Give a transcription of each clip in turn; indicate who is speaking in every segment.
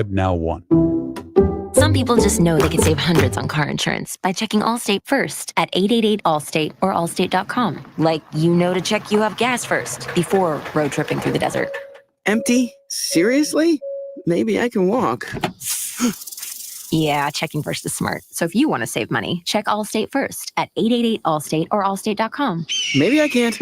Speaker 1: Now one.
Speaker 2: Some people just know they could save hundreds on car insurance by checking Allstate first at 888-ALLSTATE or allstate.com. Like you know to check you have gas first before road tripping through the desert.
Speaker 3: Empty? Seriously? Maybe I can walk.
Speaker 2: Yeah, checking first is smart. So if you want to save money, check Allstate first at 888-ALLSTATE or allstate.com.
Speaker 3: Maybe I can't.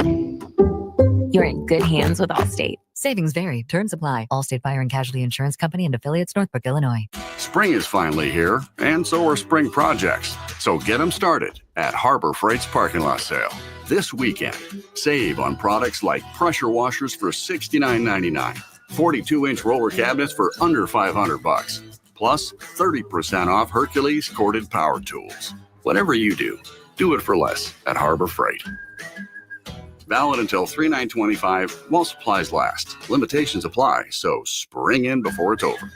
Speaker 2: You're in good hands with Allstate.
Speaker 4: Savings vary. Terms apply. Allstate Fire and Casualty Insurance Company and affiliates, Northbrook, Illinois.
Speaker 5: Spring is finally here, and so are spring projects. So get them started at Harbor Freight's parking lot sale. This weekend, save on products like pressure washers for $69.99, 42-inch roller cabinets for under $500, plus 30% off Hercules corded power tools. Whatever you do it for less at Harbor Freight. Valid until 3/9/25 while supplies last. Limitations apply, so spring in before it's over.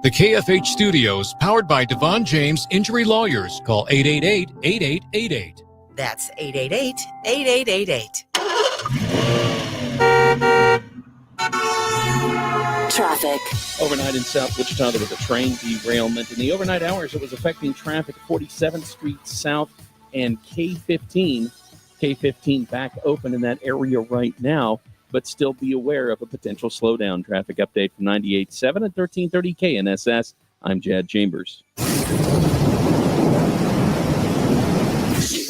Speaker 6: The KFH Studios, powered by Devon James Injury Lawyers. Call 888-8888.
Speaker 7: That's 888-8888.
Speaker 8: Traffic.
Speaker 9: Overnight in South Wichita, there was a train derailment. In the overnight hours, it was affecting traffic at 47th Street South and K15. K15 back open in that area right now, but still be aware of a potential slowdown. Traffic update from 98.7 at 1330 KNSS. I'm Jad Chambers.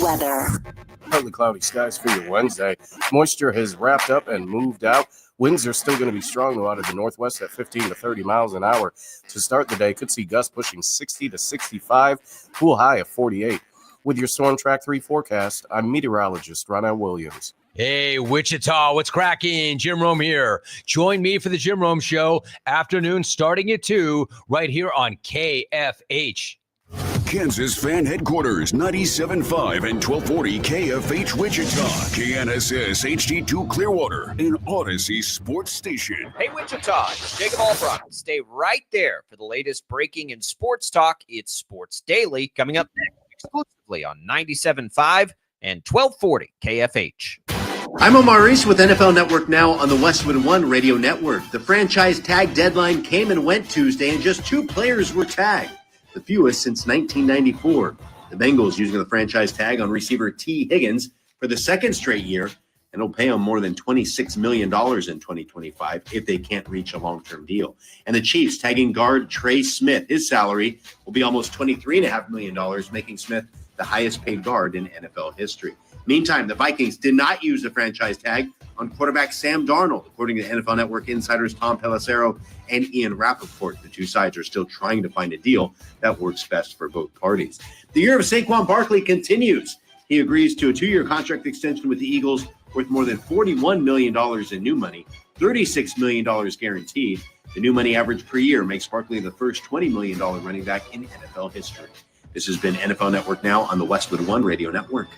Speaker 8: Weather.
Speaker 10: Partly cloudy skies for your Wednesday. Moisture has wrapped up and moved out. Winds are still going to be strong, though, out of the northwest at 15 to 30 miles an hour. To start the day, could see gusts pushing 60 to 65, cool high of 48. With your Storm Track 3 forecast, I'm meteorologist Ronell Williams.
Speaker 11: Hey, Wichita, what's cracking? Jim Rome here. Join me for the Jim Rome Show, afternoon starting at 2, right here on KFH.
Speaker 5: Kansas Fan Headquarters, 97.5 and 1240 KFH Wichita, KNSS HD2 Clearwater, and Odyssey Sports Station.
Speaker 12: Hey, Wichita, it's Jacob Albrock. Stay right there for the latest breaking in sports talk. It's Sports Daily, coming up next exclusively on 97.5 and 1240 KFH.
Speaker 13: I'm Omar Reese with NFL Network Now on the Westwood One Radio Network. The franchise tag deadline came and went Tuesday, and just 2 players were tagged, the fewest since 1994. The Bengals using the franchise tag on receiver T. Higgins for the second straight year, and it'll pay him more than $26 million in 2025 if they can't reach a long-term deal. And the Chiefs tagging guard Trey Smith. His salary will be almost $23.5 million, making Smith the highest paid guard in NFL history. Meantime, the Vikings did not use the franchise tag on quarterback Sam Darnold, according to NFL Network insiders Tom Pelissero and Ian Rappaport. The two sides are still trying to find a deal that works best for both parties. The year of Saquon Barkley continues. He agrees to a 2-year contract extension with the Eagles worth more than $41 million in new money, $36 million guaranteed. The new money average per year makes Barkley the first $20 million running back in NFL history. This has been NFL Network Now on the Westwood One Radio Network.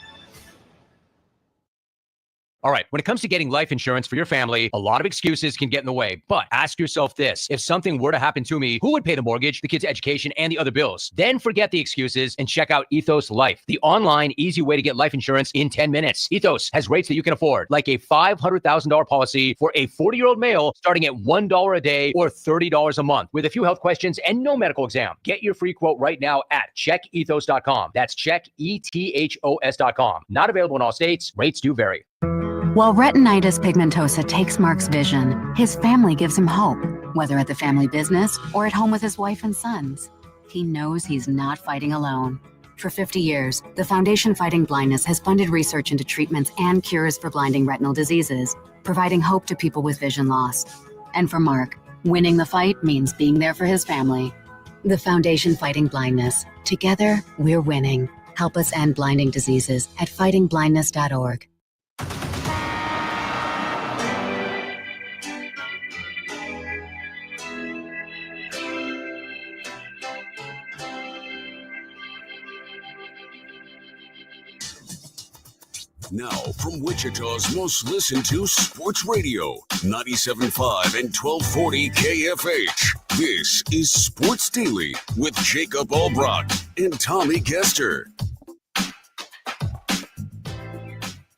Speaker 11: All right, when it comes to getting life insurance for your family, a lot of excuses can get in the way. But ask yourself this: if something were to happen to me, who would pay the mortgage, the kids' education, and the other bills? Then forget the excuses and check out Ethos Life, the online, easy way to get life insurance in 10 minutes. Ethos has rates that you can afford, like a $500,000 policy for a 40-year-old male starting at $1 a day or $30 a month, with a few health questions and no medical exam. Get your free quote right now at checkethos.com. That's checkethos.com. Not available in all states. Rates do vary.
Speaker 14: While retinitis pigmentosa takes Mark's vision, his family gives him hope, whether at the family business or at home with his wife and sons. He knows he's not fighting alone. For 50 years, the Foundation Fighting Blindness has funded research into treatments and cures for blinding retinal diseases, providing hope to people with vision loss. And for Mark, winning the fight means being there for his family. The Foundation Fighting Blindness. Together, we're winning. Help us end blinding diseases at fightingblindness.org.
Speaker 5: Now, from Wichita's most listened to sports radio, 97.5 and 1240 KFH. This is Sports Daily with Jacob Albrock and Tommy Kester.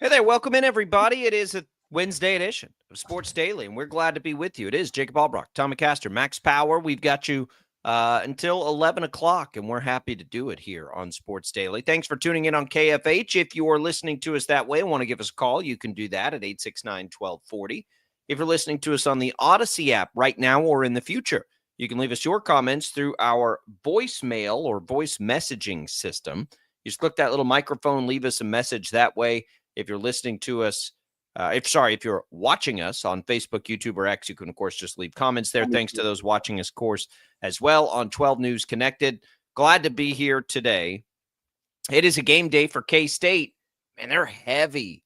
Speaker 12: Hey there, welcome in everybody. It is a Wednesday edition of Sports Daily, and we're glad to be with you. It is Jacob Albrock, Tommy Castor, Max Power. We've got you until 11 o'clock, and we're happy to do it here on Sports Daily. Thanks for tuning in on KFH. If you are listening to us that way and want to give us a call, you can do that at 869-1240. If you're listening to us on the Odyssey app right now or in the future, you can leave us your comments through our voicemail or voice messaging system. You just click that little microphone, leave us a message that way. If you're listening to us, if you're watching us on Facebook, YouTube, or X, you can, of course, just leave comments there. Thanks to those watching us, of course, as well on 12 News Connected. Glad to be here today. It is a game day for K-State, and they're heavy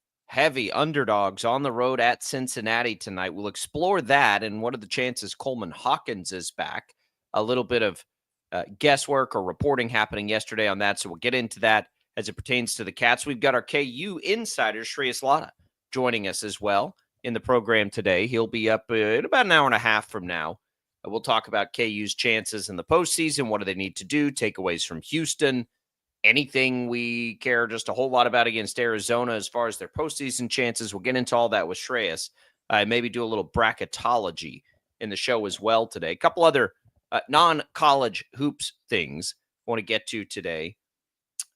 Speaker 12: underdogs on the road at Cincinnati tonight. We'll explore that and what are the chances Coleman Hawkins is back. A little bit of guesswork or reporting happening yesterday on that, so we'll get into that as it pertains to the Cats. We've got our KU Insider Shreyas Laddha joining us as well in the program today. He'll be up in about an hour and a half from now. We'll talk about KU's chances in the postseason. What do they need to do? Takeaways from Houston. Anything we care just a whole lot about against Arizona as far as their postseason chances. We'll get into all that with Shreyas. Maybe do a little bracketology in the show as well today. A couple other non-college hoops things I want to get to today.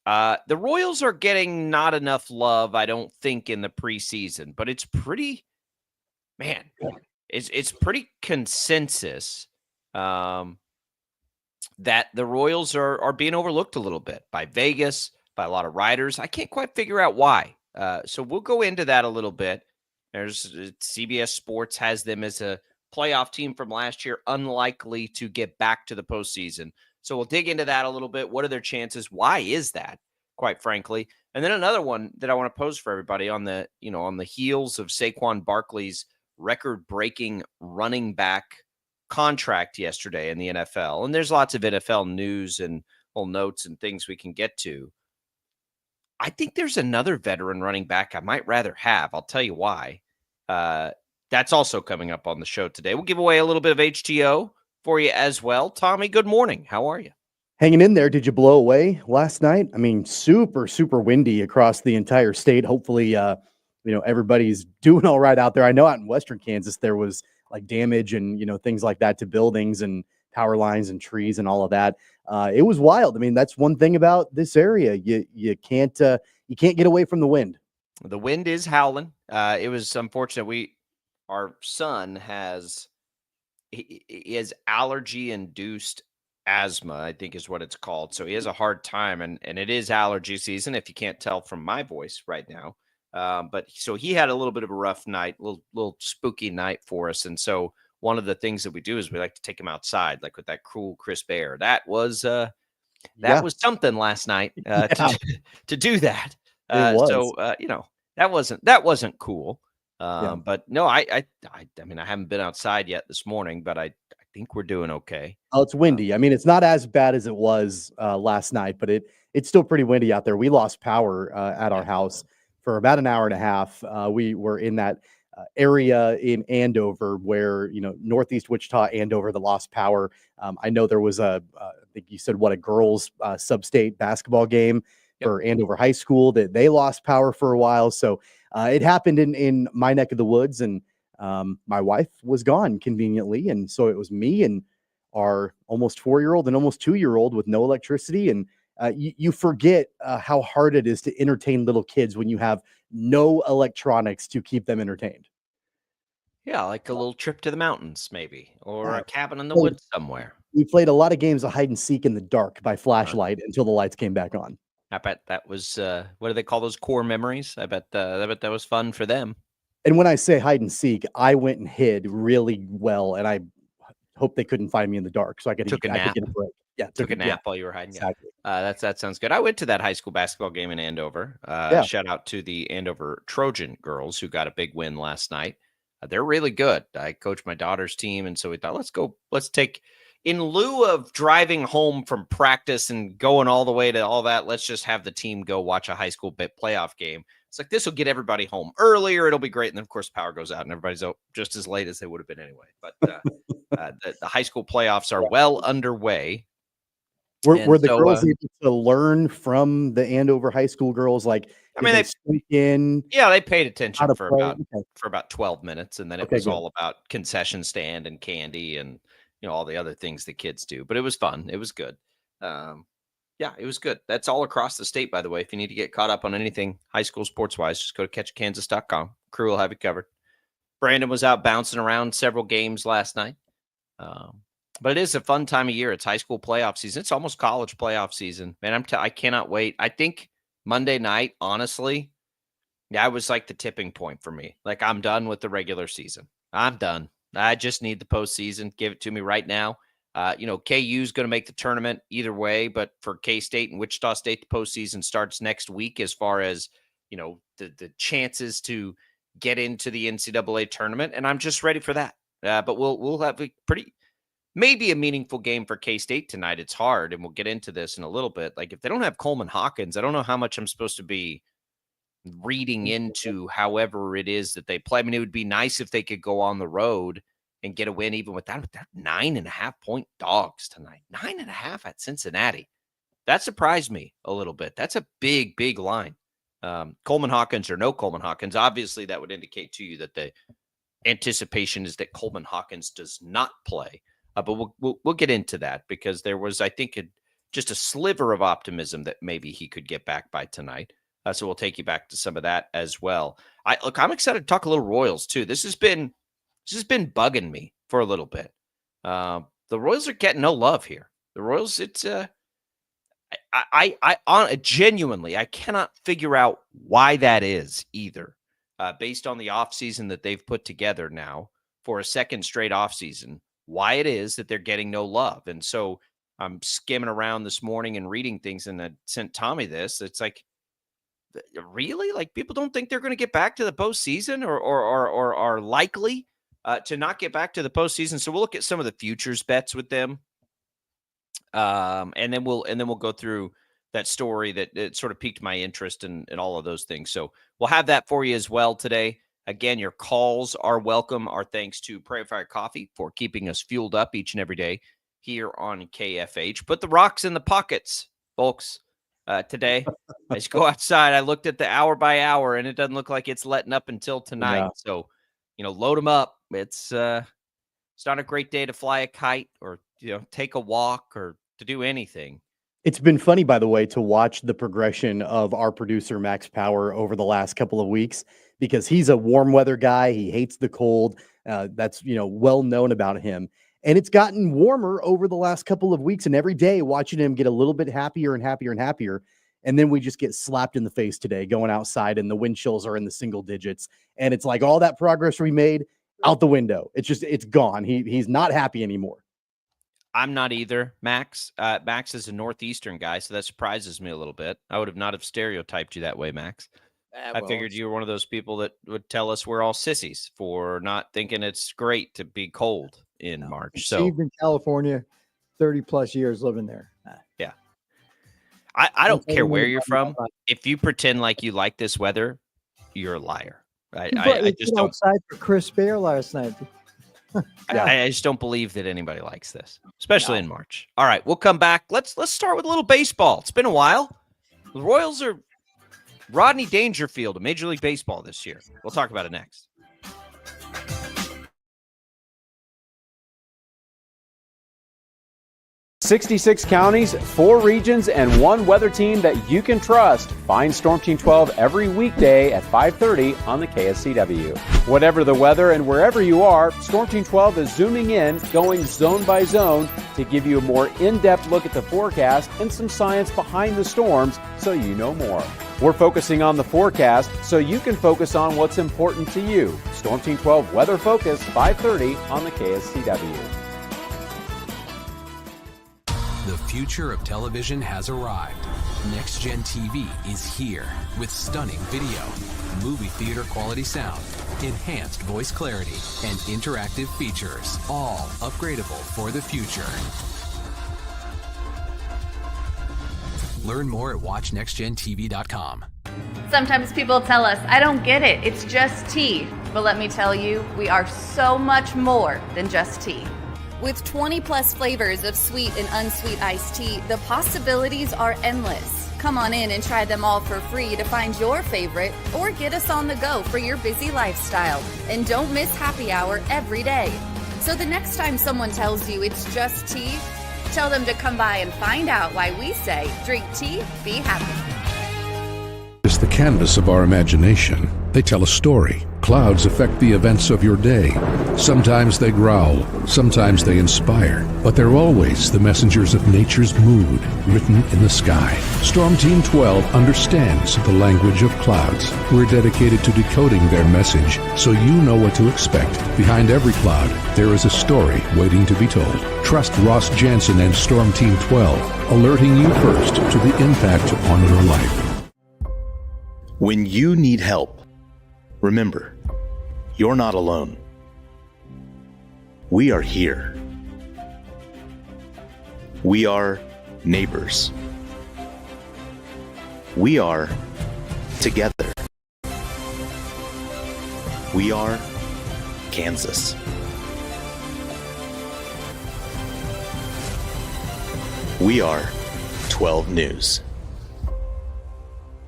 Speaker 12: The Royals are getting not enough love, I don't think, in the preseason, but it's pretty, it's pretty consensus that the Royals are being overlooked a little bit by Vegas, by a lot of writers. I can't quite figure out why. So we'll go into that a little bit. There's CBS Sports has them as a playoff team from last year, unlikely to get back to the postseason. So we'll dig into that a little bit. What are their chances? Why is that, quite frankly? And then another one that I want to pose for everybody on the heels of Saquon Barkley's record-breaking running back contract yesterday in the NFL. And there's lots of NFL news and whole notes and things we can get to. I think there's another veteran running back I might rather have. I'll tell you why. That's also coming up on the show today. We'll give away a little bit of HTO for you as well. Tommy, good morning. How are you?
Speaker 1: Hanging in there. Did you blow away last night? I mean, super, super windy across the entire state. Hopefully, everybody's doing all right out there. I know out in Western Kansas, there was like damage and, things like that to buildings and power lines and trees and all of that. It was wild. I mean, that's one thing about this area. You can't get away from the wind.
Speaker 12: The wind is howling. It was unfortunate. Our son has allergy-induced asthma, I think is what it's called. So he has a hard time, and it is allergy season, if you can't tell from my voice right now. But so he had a little bit of a rough night, little spooky night for us. And so one of the things that we do is we like to take him outside, like with that cool, crisp air. That was was something last night to do that. So that wasn't cool. But no, I mean, I haven't been outside yet this morning, but I think we're doing okay.
Speaker 1: Oh, it's windy. I mean, it's not as bad as it was last night, but it's still pretty windy out there. We lost power at our house for about an hour and a half. We were in that area in Andover where, Northeast Wichita, Andover, that lost power. I know there was I think you said a girls sub-state basketball game for Andover High School that they lost power for a while. So it happened in my neck of the woods, and my wife was gone conveniently. And so it was me and our almost 4-year-old and almost 2-year-old with no electricity. And you forget how hard it is to entertain little kids when you have no electronics to keep them entertained.
Speaker 12: Yeah, like a little trip to the mountains, maybe, or a cabin in the woods somewhere.
Speaker 1: We played a lot of games of hide and seek in the dark by flashlight until the lights came back on.
Speaker 12: I bet that was what do they call those, core memories? I bet that was fun for them.
Speaker 1: And when I say hide and seek, I went and hid really well, and I hope they couldn't find me in the dark, so I could
Speaker 12: get a
Speaker 1: break. Yeah,
Speaker 12: took a nap while you were hiding.
Speaker 1: Exactly.
Speaker 12: That sounds good. I went to that high school basketball game in Andover. Shout out to the Andover Trojan girls who got a big win last night. They're really good. I coach my daughter's team, and so we thought, let's take, in lieu of driving home from practice and going all the way to all that, let's just have the team go watch a high school playoff game. It's like, this will get everybody home earlier. It'll be great. And then, of course, power goes out and everybody's out just as late as they would have been anyway. But the high school playoffs are well underway.
Speaker 1: Were the girls able to learn from the Andover high school girls? Like,
Speaker 12: I mean,
Speaker 1: they sneak in.
Speaker 12: Yeah, they paid attention
Speaker 1: How to
Speaker 12: for
Speaker 1: play.
Speaker 12: about 12 minutes, and then it
Speaker 1: Okay,
Speaker 12: was
Speaker 1: good.
Speaker 12: all about concession stand and candy and all the other things that kids do. But it was fun. It was good. Yeah, it was good. That's all across the state, by the way. If you need to get caught up on anything high school sports wise, just go to catchkansas.com. Crew will have you covered. Brandon was out bouncing around several games last night. But it is a fun time of year. It's high school playoff season. It's almost college playoff season. Man, I cannot wait. I think Monday night, honestly, that was like the tipping point for me. Like, I'm done with the regular season. I'm done. I just need the postseason. Give it to me right now. KU's going to make the tournament either way, but for K-State and Wichita State, the postseason starts next week as far as, the chances to get into the NCAA tournament, and I'm just ready for that. But we'll have maybe a meaningful game for K-State tonight. It's hard, and we'll get into this in a little bit. Like, if they don't have Coleman Hawkins, I don't know how much I'm supposed to be reading into however it is that they play. I mean, it would be nice if they could go on the road and get a win even with that 9.5-point dogs tonight. 9.5 at Cincinnati. That surprised me a little bit. That's a big, big line. Coleman Hawkins or no Coleman Hawkins, obviously that would indicate to you that the anticipation is that Coleman Hawkins does not play. But we'll get into that because there was, I think, just a sliver of optimism that maybe he could get back by tonight. So we'll take you back to some of that as well. I'm excited to talk a little Royals too. This has been bugging me for a little bit. The Royals are getting no love here. The Royals, it's genuinely, I cannot figure out why that is either. Based on the offseason that they've put together now for a second straight offseason, why it is that they're getting no love. And so I'm skimming around this morning and reading things, and I sent Tommy this. It's like, really? Like, people don't think they're going to get back to the postseason or are likely to not get back to the postseason. So we'll look at some of the futures bets with them. And then we'll go through that story that sort of piqued my interest and all of those things. So we'll have that for you as well today. Again, your calls are welcome. Our thanks to Prairie Fire Coffee for keeping us fueled up each and every day here on KFH. Put the rocks in the pockets, folks. Today, as you go outside, I looked at the hour by hour, and it doesn't look like it's letting up until tonight. Yeah. So, load them up. It's not a great day to fly a kite or take a walk or to do anything.
Speaker 1: It's been funny, by the way, to watch the progression of our producer, Max Power, over the last couple of weeks, because he's a warm weather guy. He hates the cold. That's, well known about him. And it's gotten warmer over the last couple of weeks, and every day watching him get a little bit happier and happier and happier. And then we just get slapped in the face today going outside, and the wind chills are in the single digits. And it's like all that progress we made out the window. It's gone. He's not happy anymore.
Speaker 12: I'm not either, Max. Max is a Northeastern guy, so that surprises me a little bit. I would have not have stereotyped you that way, Max. I figured you were one of those people that would tell us we're all sissies for not thinking it's great to be cold in March. So Yeah. I don't care where you're from. If you pretend like you like this weather, you're a liar. I just don't.
Speaker 8: Outside for crisp air last night.
Speaker 12: I just don't believe that anybody likes this, especially in March. All right, we'll come back. Let's start with a little baseball. It's been a while. The Royals are Rodney Dangerfield of Major League Baseball this year. We'll talk about it next.
Speaker 15: 66 counties, 4 regions, and 1 weather team that you can trust. Find Storm Team 12 every weekday at 5:30 on the KSCW. Whatever the weather and wherever you are, Storm Team 12 is zooming in, going zone by zone to give you a more in-depth look at the forecast and some science behind the storms so you know more. We're focusing on the forecast so you can focus on what's important to you. Storm Team 12 Weather Focus, 5:30 on the KSCW.
Speaker 16: The future of television has arrived. Next Gen TV is here with stunning video, movie theater quality sound, enhanced voice clarity, and interactive features, all upgradable for the future. Learn more at watchnextgentv.com.
Speaker 17: Sometimes people tell us, I don't get it, it's just tea. But let me tell you, we are so much more than just tea.
Speaker 18: With 20 plus flavors of sweet and unsweet iced tea, the possibilities are endless.
Speaker 17: Come on in and try them all for free to find your favorite or get us on the go for your busy lifestyle. And don't miss happy hour every day. So the next time someone tells you it's just tea, tell them to come by and find out why we say drink tea, be happy.
Speaker 18: Is the canvas of our imagination. They tell a story. Clouds affect the events of your day. Sometimes they growl, sometimes they inspire, but they're always the messengers of nature's mood written in the sky. Storm Team 12 understands the language of clouds. We're dedicated to decoding their message so you know what to expect. Behind every cloud, there is a story waiting to be told. Trust Ross Jansen and Storm Team 12, alerting you first to the impact on your life.
Speaker 19: When you need help, remember, you're not alone. We are here. We are neighbors. We are together. We are Kansas. We are 12 News.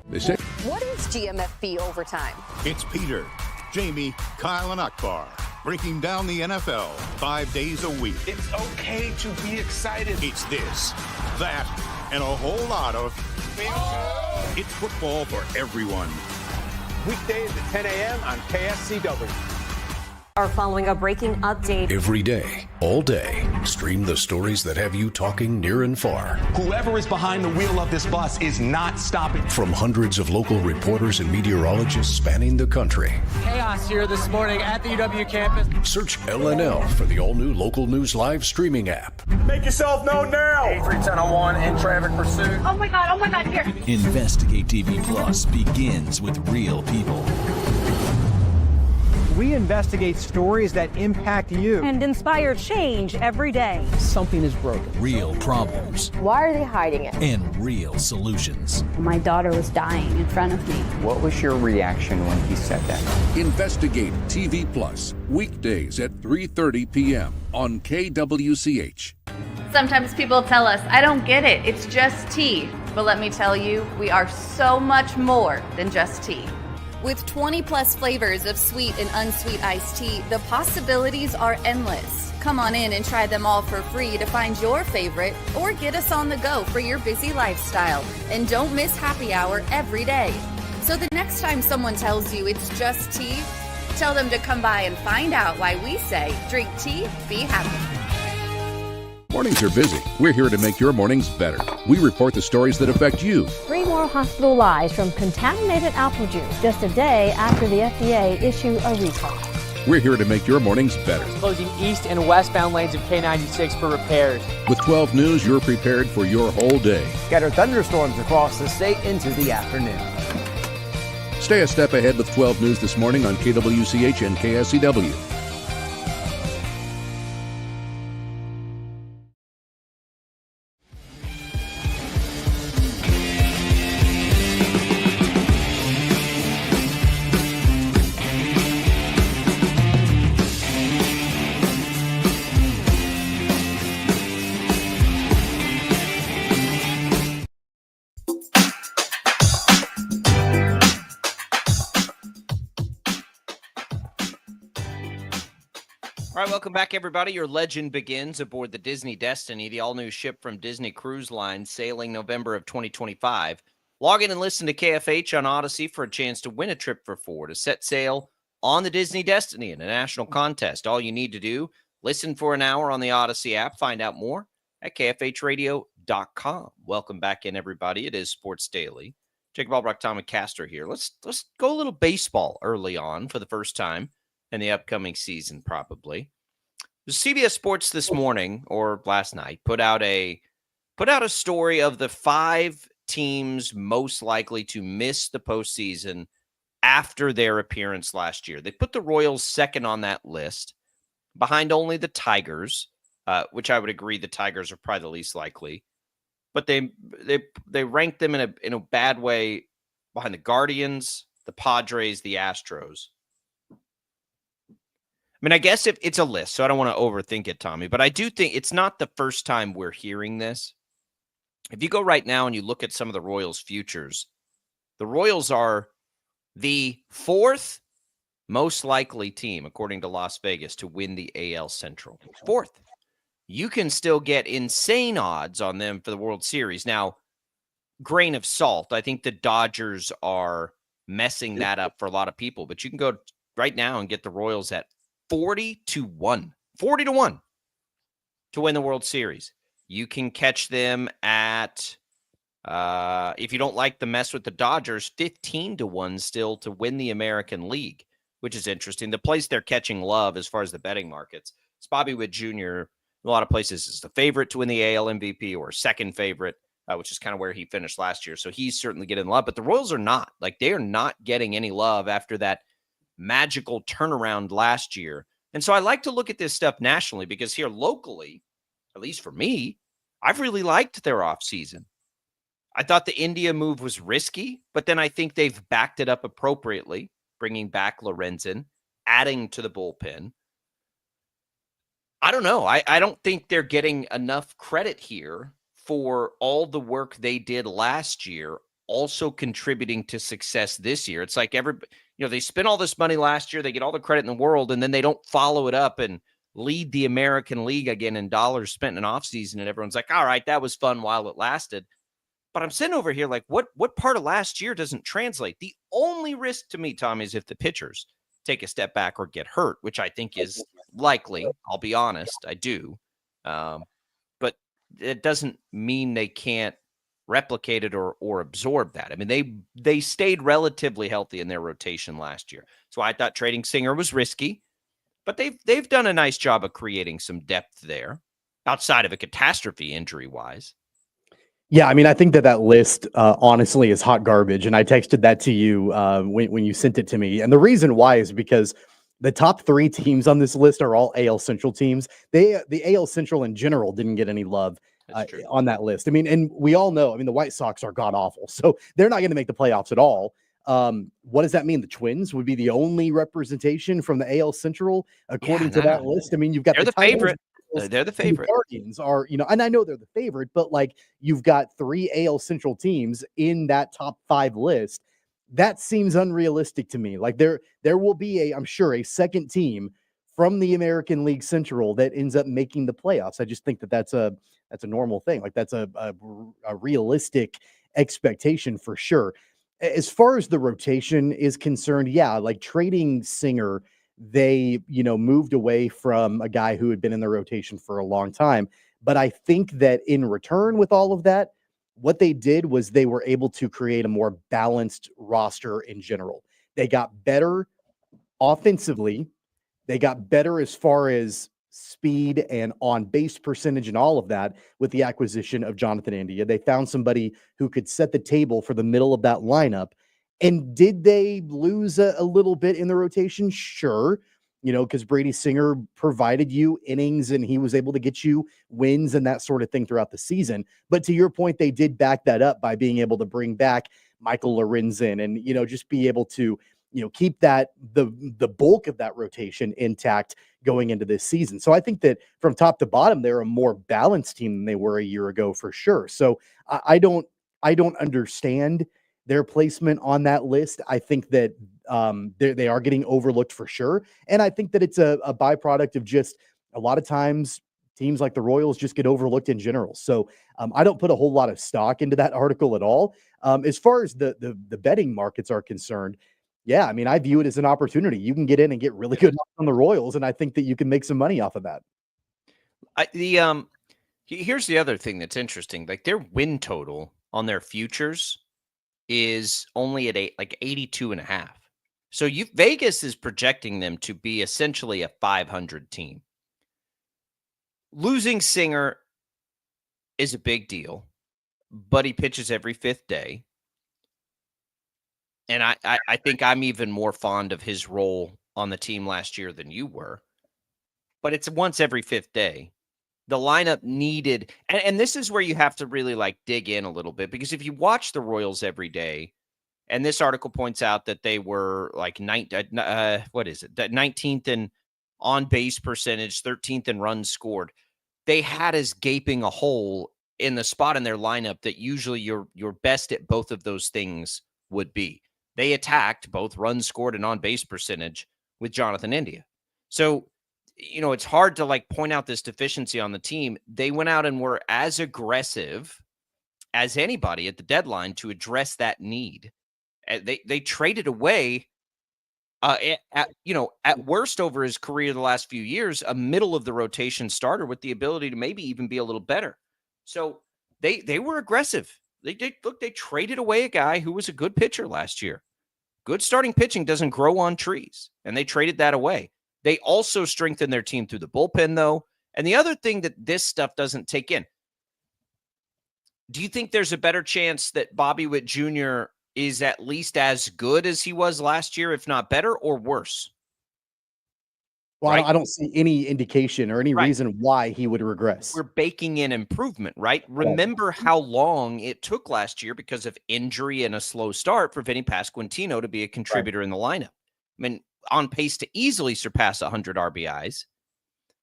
Speaker 18: They say,
Speaker 20: What is GMFB overtime?
Speaker 21: It's Peter, Jamie, Kyle, and Akbar breaking down the NFL 5 days a week.
Speaker 22: It's okay to be excited.
Speaker 21: It's this, that, and a whole lot of It's football for everyone.
Speaker 22: Weekdays at 10 a.m. on KSCW.
Speaker 20: Are following a breaking update.
Speaker 18: every day, all day, stream the stories that have you talking near and far.
Speaker 22: Whoever is behind the wheel of this bus is not stopping.
Speaker 18: From hundreds of local reporters and meteorologists spanning the country.
Speaker 23: Chaos here this morning at the UW campus.
Speaker 18: Search LNL for the all-new Local News Live streaming app.
Speaker 22: Make yourself known now. 83101 in traffic pursuit.
Speaker 20: Oh my God, here.
Speaker 24: Investigate TV Plus begins with real people.
Speaker 8: We investigate stories that impact you
Speaker 20: And inspire change every day.
Speaker 8: Something is broken.
Speaker 24: Real problems.
Speaker 20: Why are they hiding it?
Speaker 24: And real solutions.
Speaker 20: My daughter was dying in front of me.
Speaker 25: What was your reaction when he said that?
Speaker 18: Investigate TV Plus, weekdays at 3:30 p.m. on KWCH.
Speaker 17: Sometimes people tell us, I don't get it, it's just tea. But let me tell you, we are so much more than just tea. With 20 plus flavors of sweet and unsweet iced tea, the possibilities are endless. Come on in and try them all for free to find your favorite or get us on the go for your busy lifestyle. And don't miss happy hour every day. So the next time someone tells you it's just tea, tell them to come by and find out why we say drink tea, be happy.
Speaker 18: Mornings are busy. We're here to make your mornings better. We report the stories that affect you.
Speaker 20: 3 more hospital lies from contaminated apple juice just a day after the FDA issued a recall.
Speaker 18: We're here to make your mornings better.
Speaker 23: Closing east and westbound lanes of K96 for repairs.
Speaker 18: With 12 News, you're prepared for your whole day.
Speaker 23: Scattered thunderstorms across the state into the afternoon.
Speaker 18: Stay a step ahead with 12 News this morning on KWCH and KSCW.
Speaker 12: All right, welcome back, everybody. Your legend begins aboard the Disney Destiny, the all-new ship from Disney Cruise Line, sailing November of 2025. Log in and listen to KFH on Odyssey for a chance to win a trip for 4 to set sail on the Disney Destiny in a national contest. All you need to do, listen for an hour on the Odyssey app. Find out more at kfhradio.com. Welcome back in, everybody. It is Sports Daily. Jacob Albrecht, Tommy Castor here. Let's go a little baseball early on for the first time in the upcoming season, probably. CBS Sports this morning or last night put out a story of the 5 teams most likely to miss the postseason after their appearance last year. They put the Royals second on that list, behind only the Tigers, which I would agree the Tigers are probably the least likely. But they ranked them in a bad way behind the Guardians, the Padres, the Astros. I mean, I guess if it's a list, so I don't want to overthink it, Tommy, but I do think it's not the first time we're hearing this. if you go right now and you look at some of the Royals futures, the Royals are the 4th most likely team, according to Las Vegas, to win the AL Central. 4th. You can still get insane odds on them for the World Series. Now, grain of salt, I think the Dodgers are messing that up for a lot of people, but you can go right now and get the Royals at 40-1. 40-1 to win the World Series. You can catch them at, if you don't like the mess with the Dodgers, 15-1 still to win the American League, which is interesting. The place they're catching love as far as the betting markets is Bobby Witt Jr. A lot of places is the favorite to win the AL MVP or second favorite, which is kind of where he finished last year. So he's certainly getting love, but the Royals are not. Like, they are not getting any love after that magical turnaround last year. And so I like to look at this stuff nationally because here locally, at least for me, I've really liked their offseason. I thought the India move was risky, but then I think they've backed it up appropriately, bringing back Lorenzen, adding to the bullpen. I don't know. I don't think they're getting enough credit here for all the work they did last year, also contributing to success this year. It's like they spent all this money last year, they get all the credit in the world, and then they don't follow it up and lead the American League again in dollars spent in offseason, and everyone's like, all right, that was fun while it lasted. But I'm sitting over here like, what part of last year doesn't translate? The only risk to me, Tom, is if the pitchers take a step back or get hurt, which I think is likely. I'll be honest, I do. But it doesn't mean they can't replicate it or absorb that. I mean, they stayed relatively healthy in their rotation last year. So I thought trading Singer was risky, but they've done a nice job of creating some depth there outside of a catastrophe injury-wise.
Speaker 1: Yeah, I mean, I think that list, honestly, is hot garbage. And I texted that to you when you sent it to me. And the reason why is because the top 3 teams on this list are all AL Central teams. The AL Central in general didn't get any love on that list. I mean, and we all know, the White Sox are god-awful. So they're not going to make the playoffs at all. What does that mean? The Twins would be the only representation from the AL Central, according to that list. I mean, you've got
Speaker 12: the favorite. They're the favorite.
Speaker 1: The Guardians are, and I know they're the favorite, but like you've got 3 AL Central teams in that top 5 list. That seems unrealistic to me. Like there will be I'm sure, a second team from the American League Central that ends up making the playoffs. I just think that's a normal thing. Like that's a realistic expectation for sure. As far as the rotation is concerned, yeah, like trading Singer, they, moved away from a guy who had been in the rotation for a long time. But I think that in return with all of that, what they did was they were able to create a more balanced roster in general. They got better offensively. They got better as far as speed and on base percentage and all of that with the acquisition of Jonathan India. They found somebody who could set the table for the middle of that lineup. And did they lose a little bit in the rotation? Sure. Because Brady Singer provided you innings and he was able to get you wins and that sort of thing throughout the season. But to your point, they did back that up by being able to bring back Michael Lorenzen and, just be able to, keep that the bulk of that rotation intact going into this season. So I think that from top to bottom, they're a more balanced team than they were a year ago for sure. So I don't understand their placement on that list. I think that they are getting overlooked for sure. And I think that it's a byproduct of just a lot of times teams like the Royals just get overlooked in general. So I don't put a whole lot of stock into that article at all. As far as the betting markets are concerned, yeah, I mean, I view it as an opportunity. You can get in and get really good on the Royals, and I think that you can make some money off of that.
Speaker 12: Here's the other thing that's interesting. Like their win total on their futures is only at 82.5. So Vegas is projecting them to be essentially a 500 team. Losing Singer is a big deal, but he pitches every 5th day. And I think I'm even more fond of his role on the team last year than you were. But it's once every 5th day. The lineup needed, and this is where you have to really dig in a little bit, because if you watch the Royals every day, and this article points out that they were 19th in on base percentage, 13th in runs scored. They had as gaping a hole in the spot in their lineup that usually you're best at both of those things would be. They attacked both runs scored and on base percentage with Jonathan India. So, it's hard to point out this deficiency on the team. They went out and were as aggressive as anybody at the deadline to address that need. They traded away, at worst over his career the last few years, a middle of the rotation starter with the ability to maybe even be a little better. So they were aggressive. They traded away a guy who was a good pitcher last year. Good starting pitching doesn't grow on trees, and they traded that away. They also strengthened their team through the bullpen, though. And the other thing that this stuff doesn't take in, do you think there's a better chance that Bobby Witt Jr. is at least as good as he was last year, if not better, or worse?
Speaker 1: Well, right? I don't see any indication or any reason why he would regress.
Speaker 12: We're baking in improvement, right? Remember how long it took last year because of injury and a slow start for Vinny Pasquantino to be a contributor in the lineup. I mean, on pace to easily surpass 100 RBIs.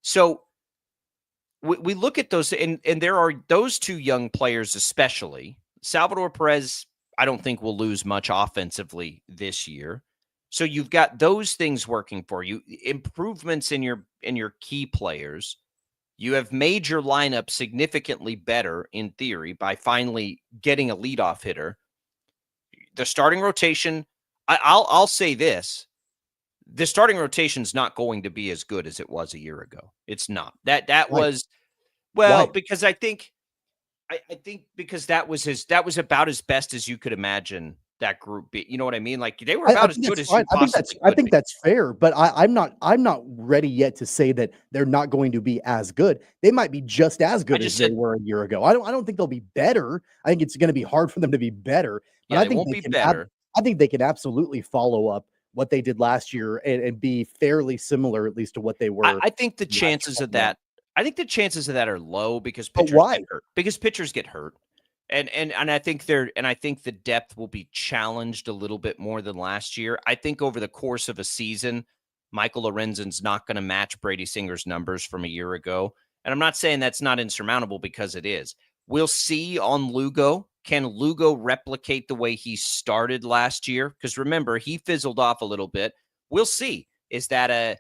Speaker 12: So we look at those, and there are those two young players especially. Salvador Perez, I don't think will lose much offensively this year. So you've got those things working for you, improvements in your key players. You have made your lineup significantly better in theory by finally getting a leadoff hitter. The starting rotation, I'll say this. The starting rotation is not going to be as good as it was a year ago. It's not. That was, well,
Speaker 1: Why?
Speaker 12: because I think because that was about as best as you could imagine that group be. You know what I mean? Like they were about as good as you possibly could
Speaker 1: I think
Speaker 12: be.
Speaker 1: that's fair, but I'm not ready yet to say that they're not going to be as good. They might be just as good as they were a year ago. I don't think they'll be better. I think it's going to be hard for them to be better. But
Speaker 12: Yeah,
Speaker 1: I
Speaker 12: they
Speaker 1: think
Speaker 12: won't
Speaker 1: they
Speaker 12: be
Speaker 1: can
Speaker 12: better.
Speaker 1: I think they can absolutely follow up what they did last year and be fairly similar, at least to what they were.
Speaker 12: I think the chances of that. I think the chances of that are low because
Speaker 1: But
Speaker 12: pitchers
Speaker 1: why?
Speaker 12: get hurt. Because pitchers get hurt. And I think the depth will be challenged a little bit more than last year. I think over the course of a season, Michael Lorenzen's not going to match Brady Singer's numbers from a year ago. And I'm not saying that's not insurmountable because it is. We'll see on Lugo. Can Lugo replicate the way he started last year? Because remember, he fizzled off a little bit. We'll see. Is that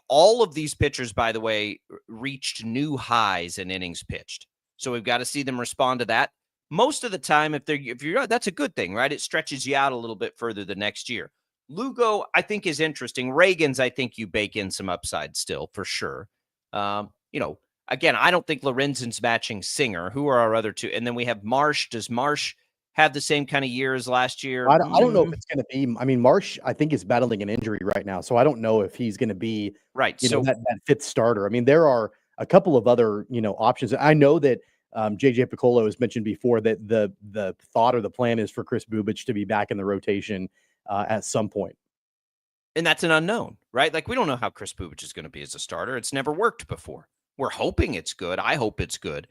Speaker 12: all of these pitchers, by the way, reached new highs in innings pitched. So we've got to see them respond to that. Most of the time, if you're that's a good thing, right? It stretches you out a little bit further the next year. Lugo, I think, is interesting. Reagan's, I think you bake in some upside still for sure. Again, I don't think Lorenzen's matching Singer. Who are our other two? And then we have Marsh. Does Marsh have the same kind of year as last year?
Speaker 1: I don't know if it's going to be. I mean, Marsh, I think, is battling an injury right now, so I don't know if he's going to be
Speaker 12: right.
Speaker 1: That fifth starter. I mean, there are a couple of other options. I know that JJ Piccolo has mentioned before that the thought or the plan is for Chris Bubic to be back in the rotation at some point.
Speaker 12: And that's an unknown, right? Like we don't know how Chris Bubic is going to be as a starter. It's never worked before. We're hoping it's good. I hope it's good.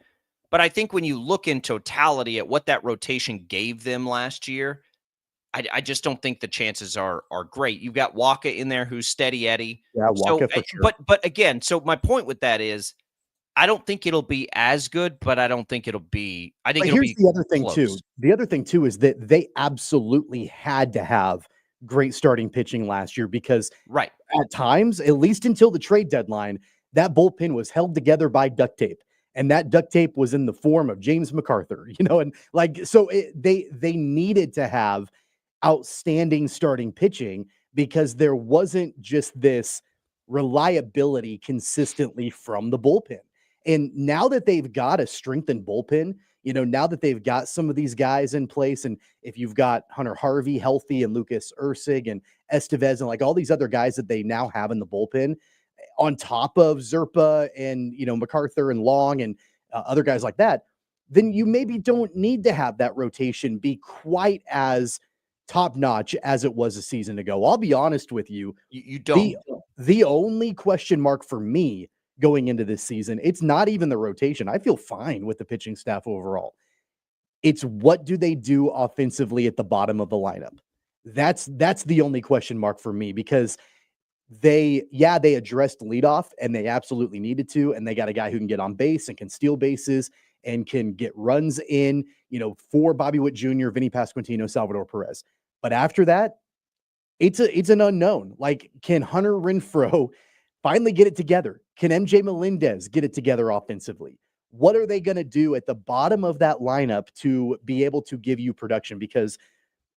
Speaker 12: But I think when you look in totality at what that rotation gave them last year, I just don't think the chances are great. You've got Waka in there who's steady Eddie.
Speaker 1: Yeah, Waka for sure.
Speaker 12: But again, so my point with that is I don't think it'll be as good, but I don't think it'll be. I think it'll be.
Speaker 1: Here's the other thing
Speaker 12: close.
Speaker 1: too. The other thing too is that they absolutely had to have great starting pitching last year because at times, at least until the trade deadline, that bullpen was held together by duct tape. And that duct tape was in the form of James MacArthur, and they needed to have outstanding starting pitching because there wasn't just this reliability consistently from the bullpen. And now that they've got a strengthened bullpen, now that they've got some of these guys in place, and if you've got Hunter Harvey healthy and Lucas Ursig and Estevez and all these other guys that they now have in the bullpen, on top of Zerpa and, MacArthur and Long and other guys like that, then you maybe don't need to have that rotation be quite as top-notch as it was a season ago. I'll be honest with you.
Speaker 12: You don't.
Speaker 1: The only question mark for me going into this season, it's not even the rotation. I feel fine with the pitching staff overall. It's what do they do offensively at the bottom of the lineup? That's the only question mark for me because they addressed leadoff and they absolutely needed to, and they got a guy who can get on base and can steal bases and can get runs in, for Bobby Witt Jr., Vinny Pasquantino, Salvador Perez. But after that, it's an unknown. Like, can Hunter Renfroe finally get it together? Can MJ Melendez get it together offensively? What are they going to do at the bottom of that lineup to be able to give you production? Because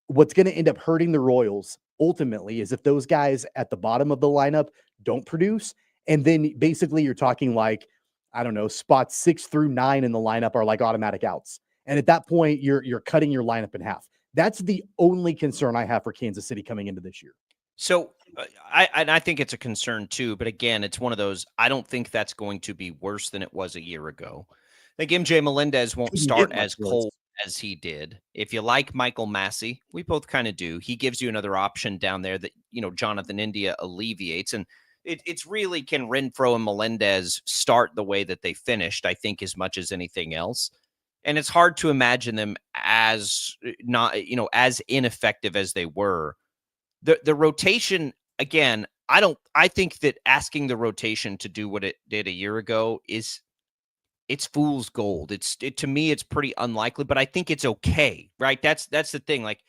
Speaker 1: what's going to end up hurting the Royals ultimately is if those guys at the bottom of the lineup don't produce. And then basically you're talking like, I don't know, spots 6 through 9 in the lineup are like automatic outs. And at that point, you're cutting your lineup in half. That's the only concern I have for Kansas City coming into this year.
Speaker 12: So I think it's a concern too, but again, it's one of those, I don't think that's going to be worse than it was a year ago. I think MJ Melendez won't start as cold as he did. If you like Michael Massey, we both kind of do. He gives you another option down there that, Jonathan India alleviates. And it's really, can Renfroe and Melendez start the way that they finished, I think, as much as anything else. And it's hard to imagine them as as ineffective as they were. The rotation, again, I think that asking the rotation to do what it did a year ago it's fool's gold. To me, it's pretty unlikely, but I think it's okay, right? That's the thing. Like,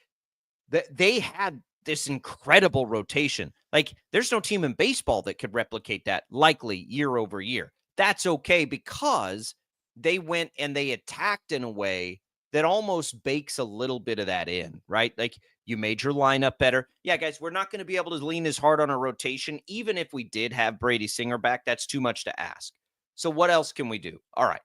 Speaker 12: they had this incredible rotation. Like, there's no team in baseball that could replicate that likely year over year. That's okay because they went and they attacked in a way that almost bakes a little bit of that in, right? Like, you made your lineup better. Yeah, guys, we're not going to be able to lean as hard on a rotation. Even if we did have Brady Singer back, that's too much to ask. So what else can we do? All right,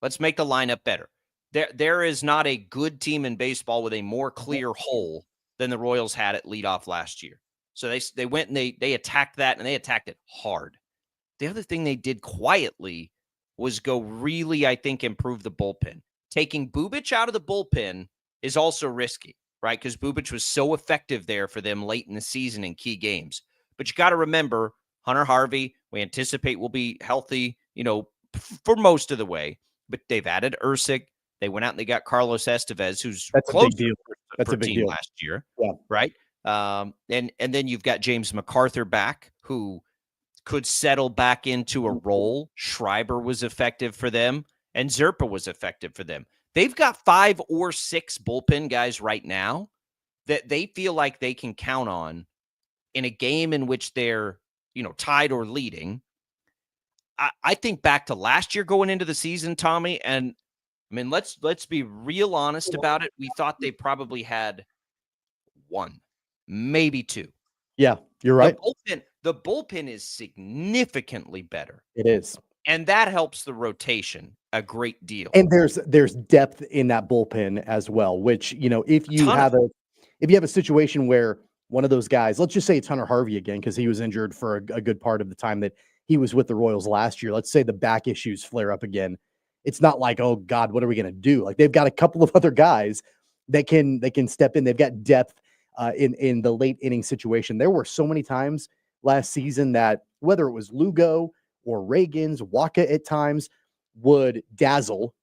Speaker 12: let's make the lineup better. There is not a good team in baseball with a more clear hole than the Royals had at leadoff last year. So they went and they attacked that, and they attacked it hard. The other thing they did quietly was go really, I think, improve the bullpen. Taking Bubic out of the bullpen is also risky, right? Because Bubic was so effective there for them late in the season in key games. But you got to remember, Hunter Harvey, we anticipate will be healthy, for most of the way. But they've added Ursig. They went out and they got Carlos Estevez, who's
Speaker 1: a big deal. That's a big deal
Speaker 12: last year,
Speaker 1: yeah.
Speaker 12: Right? And then you've got James MacArthur back, who could settle back into a role. Schreiber was effective for them, and Zerpa was effective for them. They've got 5 or 6 bullpen guys right now that they feel like they can count on in a game in which they're, tied or leading. I think back to last year going into the season, Tommy, and I mean, let's be real honest about it. We thought they probably had 1, maybe 2.
Speaker 1: Yeah, you're right.
Speaker 12: The bullpen is significantly better.
Speaker 1: It is.
Speaker 12: And that helps the rotation a great deal.
Speaker 1: And there's depth in that bullpen as well, which, if you have a situation where one of those guys, let's just say it's Hunter Harvey again, because he was injured for a good part of the time that he was with the Royals last year. Let's say the back issues flare up again. It's not like, oh God, what are we going to do? Like, they've got a couple of other guys that can step in. They've got depth in the late inning situation. There were so many times last season that whether it was Lugo or Reagans, Waka at times would dazzle,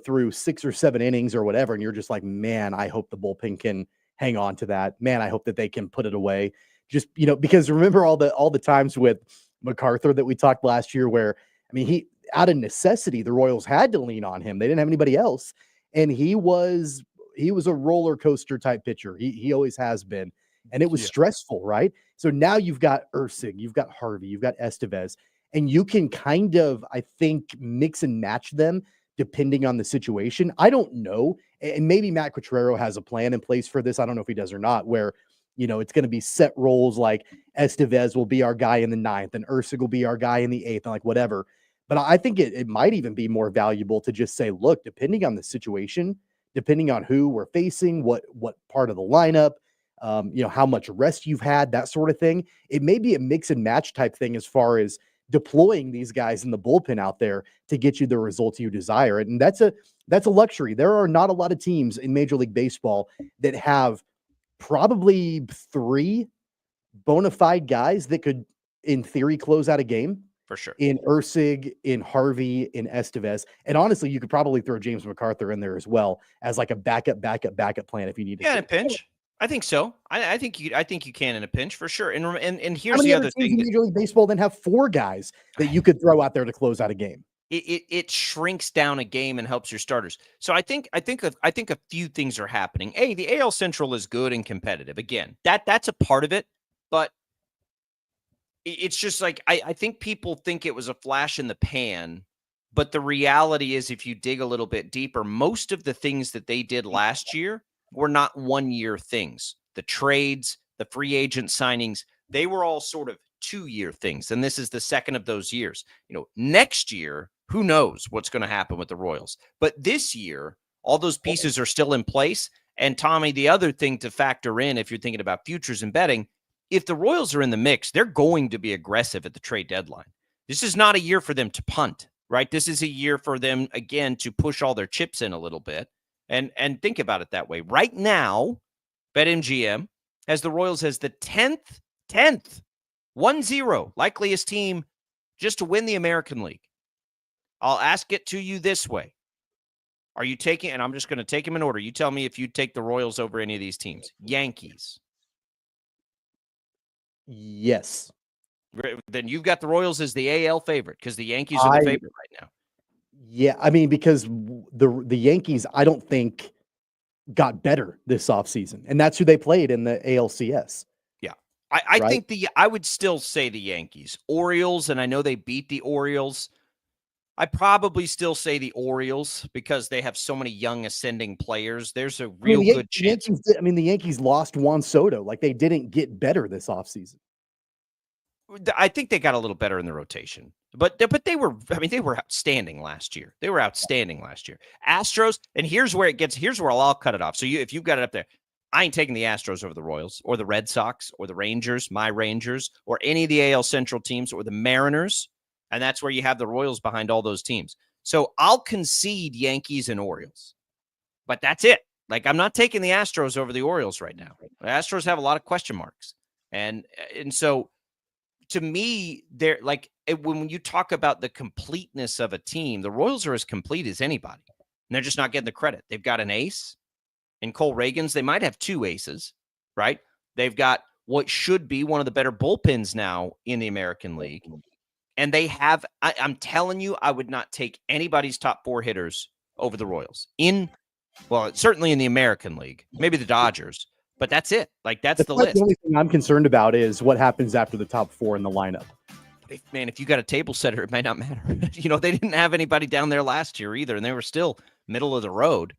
Speaker 1: through 6 or 7 innings or whatever. And you're just like, man, I hope the bullpen can hang on to that. Man, I hope that they can put it away. Just, because remember all the times with MacArthur that we talked last year where, I mean, he, out of necessity, the Royals had to lean on him. They didn't have anybody else. And he was a roller coaster type pitcher. He always has been. And it was stressful, right? So now you've got Ursig, you've got Harvey, you've got Estevez, and you can kind of, I think, mix and match them depending on the situation. I don't know. And maybe Matt Quatrero has a plan in place for this. I don't know if he does or not, where, it's going to be set roles like Estevez will be our guy in the 9th and Ursig will be our guy in the 8th and like whatever. But I think it might even be more valuable to just say, look, depending on the situation, depending on who we're facing, what part of the lineup, how much rest you've had, that sort of thing. It may be a mix and match type thing as far as deploying these guys in the bullpen out there to get you the results you desire. And that's a luxury. There are not a lot of teams in Major League Baseball that have probably 3 bona fide guys that could, in theory, close out a game.
Speaker 12: For sure.
Speaker 1: In Ursig, in Harvey, in Estevez. And honestly, you could probably throw James MacArthur in there as well as like a backup plan if you need to.
Speaker 12: Yeah, in a pinch. I think so. I think you can in a pinch for sure. And here's the other thing.
Speaker 1: In Major League Baseball then have 4 guys that you could throw out there to close out a game.
Speaker 12: it shrinks down a game and helps your starters. So I think a few things are happening. The AL Central is good and competitive. Again, that's a part of it, but it's just like I think people think it was a flash in the pan, but the reality is, if you dig a little bit deeper, most of the things that they did last year were not 1-year things. The trades, the free agent signings, they were all sort of 2-year things. And this is the second of those years. Next year, who knows what's going to happen with the Royals. But this year, all those pieces are still in place. And Tommy, the other thing to factor in, if you're thinking about futures and betting, if the Royals are in the mix, they're going to be aggressive at the trade deadline. This is not a year for them to punt, right? This is a year for them, again, to push all their chips in a little bit and think about it that way. Right now, BetMGM has the Royals as the 10th, 1-0 likeliest team just to win the American League. I'll ask it to you this way. Are you taking, and I'm just going to take them in order. You tell me if you take the Royals over any of these teams. Yankees.
Speaker 1: Yes.
Speaker 12: Then you've got the Royals as the AL favorite because the Yankees are the favorite right now.
Speaker 1: Yeah, I mean, because the Yankees, I don't think, got better this offseason. And that's who they played in the ALCS.
Speaker 12: Yeah. I think I would still say the Yankees. Orioles, and I know they beat the Orioles. I probably still say the Orioles because they have so many young ascending players. There's a real good chance.
Speaker 1: The Yankees lost Juan Soto. Like, they didn't get better this offseason.
Speaker 12: I think they got a little better in the rotation. But they were outstanding last year. Astros, and here's where I'll cut it off. So if you've got it up there, I ain't taking the Astros over the Royals or the Red Sox or the Rangers, my Rangers, or any of the AL Central teams or the Mariners. And that's where you have the Royals behind all those teams. So I'll concede Yankees and Orioles. But that's it. Like, I'm not taking the Astros over the Orioles right now. The Astros have a lot of question marks. And so to me, they're like, when you talk about the completeness of a team, the Royals are as complete as anybody. And they're just not getting the credit. They've got an ace in Cole Reagans. They might have 2 aces, right? They've got what should be one of the better bullpens now in the American League. And they have, I'm telling you, I would not take anybody's top 4 hitters over the Royals. Certainly in the American League, maybe the Dodgers, but that's it. Like, that's the list.
Speaker 1: The only thing I'm concerned about is what happens after the top 4 in the lineup.
Speaker 12: If you got a table setter, it might not matter. They didn't have anybody down there last year either, and they were still middle of the road.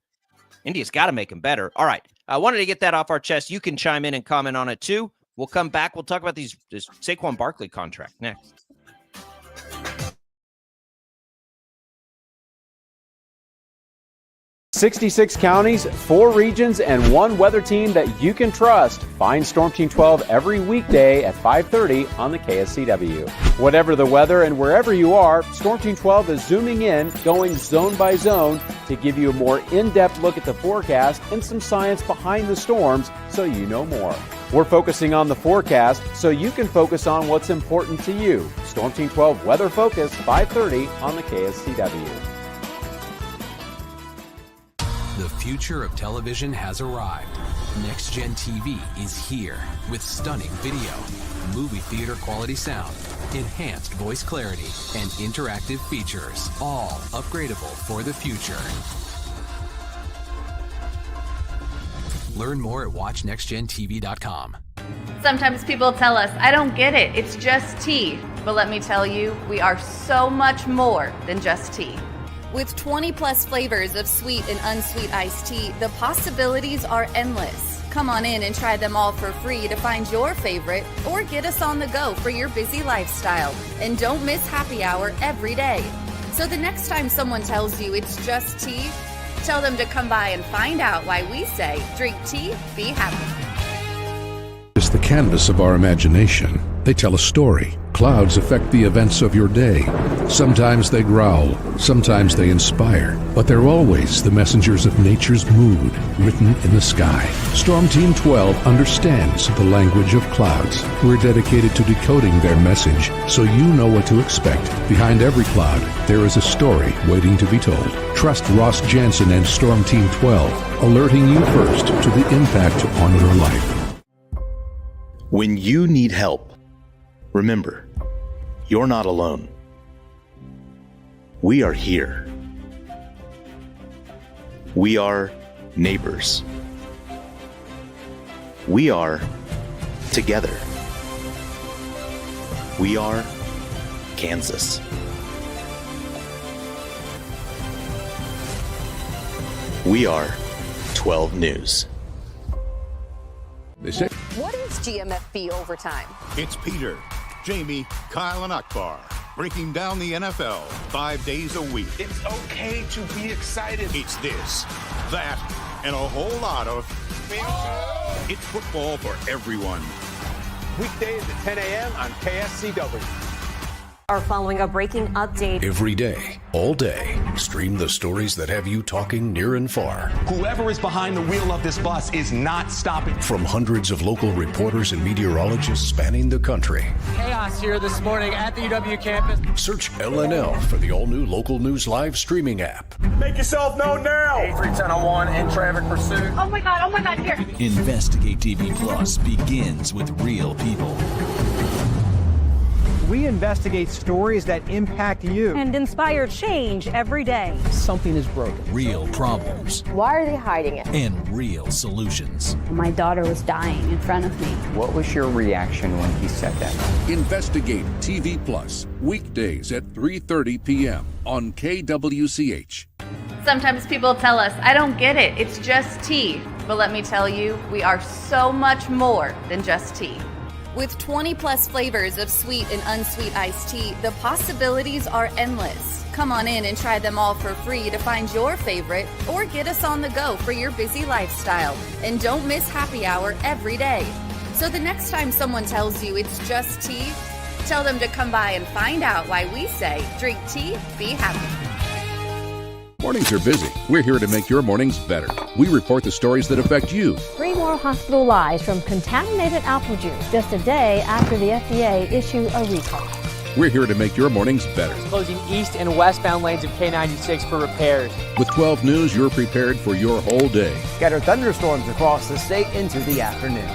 Speaker 12: India's got to make them better. All right. I wanted to get that off our chest. You can chime in and comment on it too. We'll come back. We'll talk about this Saquon Barkley contract next.
Speaker 15: 66 counties, 4 regions, and 1 weather team that you can trust. Find Storm Team 12 every weekday at 5:30 on the KSCW. Whatever the weather and wherever you are, Storm Team 12 is zooming in, going zone by zone to give you a more in-depth look at the forecast and some science behind the storms so you know more. We're focusing on the forecast so you can focus on what's important to you. Storm Team 12 Weather Focus, 5:30 on the KSCW.
Speaker 16: The future of television has arrived. Next Gen TV is here with stunning video, movie theater quality sound, enhanced voice clarity, and interactive features, all upgradable for the future. Learn more at watchnextgentv.com.
Speaker 17: Sometimes people tell us, I don't get it, it's just tea. But let me tell you, we are so much more than just tea. With 20 plus flavors of sweet and unsweet iced tea, the possibilities are endless. Come on in and try them all for free to find your favorite or get us on the go for your busy lifestyle. And don't miss happy hour every day. So the next time someone tells you it's just tea, tell them to come by and find out why we say, drink tea, be happy.
Speaker 18: It's the canvas of our imagination. They tell a story. Clouds affect the events of your day. Sometimes they growl, sometimes they inspire, but they're always the messengers of nature's mood, written in the sky. Storm Team 12 understands the language of clouds. We're dedicated to decoding their message so you know what to expect. Behind every cloud, there is a story waiting to be told. Trust Ross Jansen and Storm Team 12, alerting you first to the impact on your life.
Speaker 19: When you need help, remember, you're not alone. We are here. We are neighbors. We are together. We are Kansas. We are 12 News.
Speaker 18: They say
Speaker 2: What is GMFB overtime?
Speaker 21: It's Peter, Jamie, Kyle, and Akbar breaking down the NFL 5 days a week.
Speaker 22: It's okay to be excited.
Speaker 21: It's this, that, and a whole lot of It's football for everyone.
Speaker 8: Weekdays at 10 a.m. on KSCW.
Speaker 2: Are following a breaking update.
Speaker 18: every day, all day, stream the stories that have you talking near and far.
Speaker 22: Whoever is behind the wheel of this bus is not stopping.
Speaker 18: From hundreds of local reporters and meteorologists spanning the country.
Speaker 23: Chaos here this morning at the UW campus.
Speaker 18: Search LNL for the all-new Local News Live streaming app.
Speaker 22: Make yourself known now. 310-01 in traffic pursuit.
Speaker 2: Oh my God, here.
Speaker 24: Investigate TV Plus begins with real people.
Speaker 8: We investigate stories that impact you.
Speaker 20: And inspire change every day.
Speaker 8: Something is broken.
Speaker 24: Real problems
Speaker 2: Why are they hiding it?
Speaker 24: and real solutions.
Speaker 17: My daughter was dying in front of me.
Speaker 25: What was your reaction when he said that?
Speaker 18: Investigate TV Plus, weekdays at 3:30 p.m. on KWCH.
Speaker 17: Sometimes people tell us, I don't get it, it's just tea. But let me tell you, we are so much more than just tea. With 20 plus flavors of sweet and unsweet iced tea, the possibilities are endless. Come on in and try them all for free to find your favorite or get us on the go for your busy lifestyle. And don't miss happy hour every day. So the next time someone tells you it's just tea, tell them to come by and find out why we say drink tea, be happy.
Speaker 18: Mornings are busy. We're here to make your mornings better. We report the stories that affect you.
Speaker 20: 3 more hospital lies from contaminated apple juice just a day after the FDA issued a recall.
Speaker 18: We're here to make your mornings better.
Speaker 23: Closing east and westbound lanes of K96 for repairs.
Speaker 18: With 12 News, you're prepared for your whole day.
Speaker 8: Scattered thunderstorms across the state into the afternoon.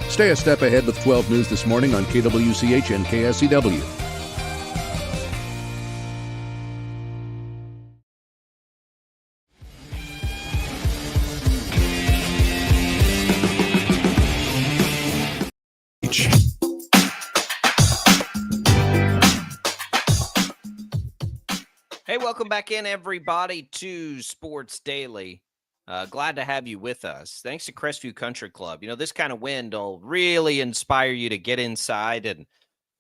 Speaker 18: Stay a step ahead with 12 News this morning on KWCH and KSCW.
Speaker 12: Hey, welcome back in, everybody, to Sports Daily. Glad to have you with us. Thanks to Crestview Country Club. You know, this kind of wind will really inspire you to get inside and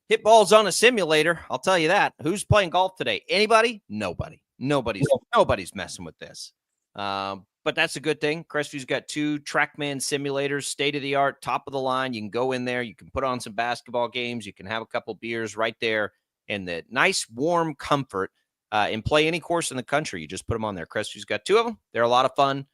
Speaker 12: hit balls on a simulator. I'll tell you that. Who's playing golf today? Anybody? Nobody. Nobody's messing with this. But that's a good thing. Crestview's got 2 TrackMan simulators, state-of-the-art, top of the line. You can go in there. You can put on some basketball games. You can have a couple beers right there in the nice, warm comfort and play any course in the country. You just put them on there. Crestview's got 2 of them. They're a lot of fun.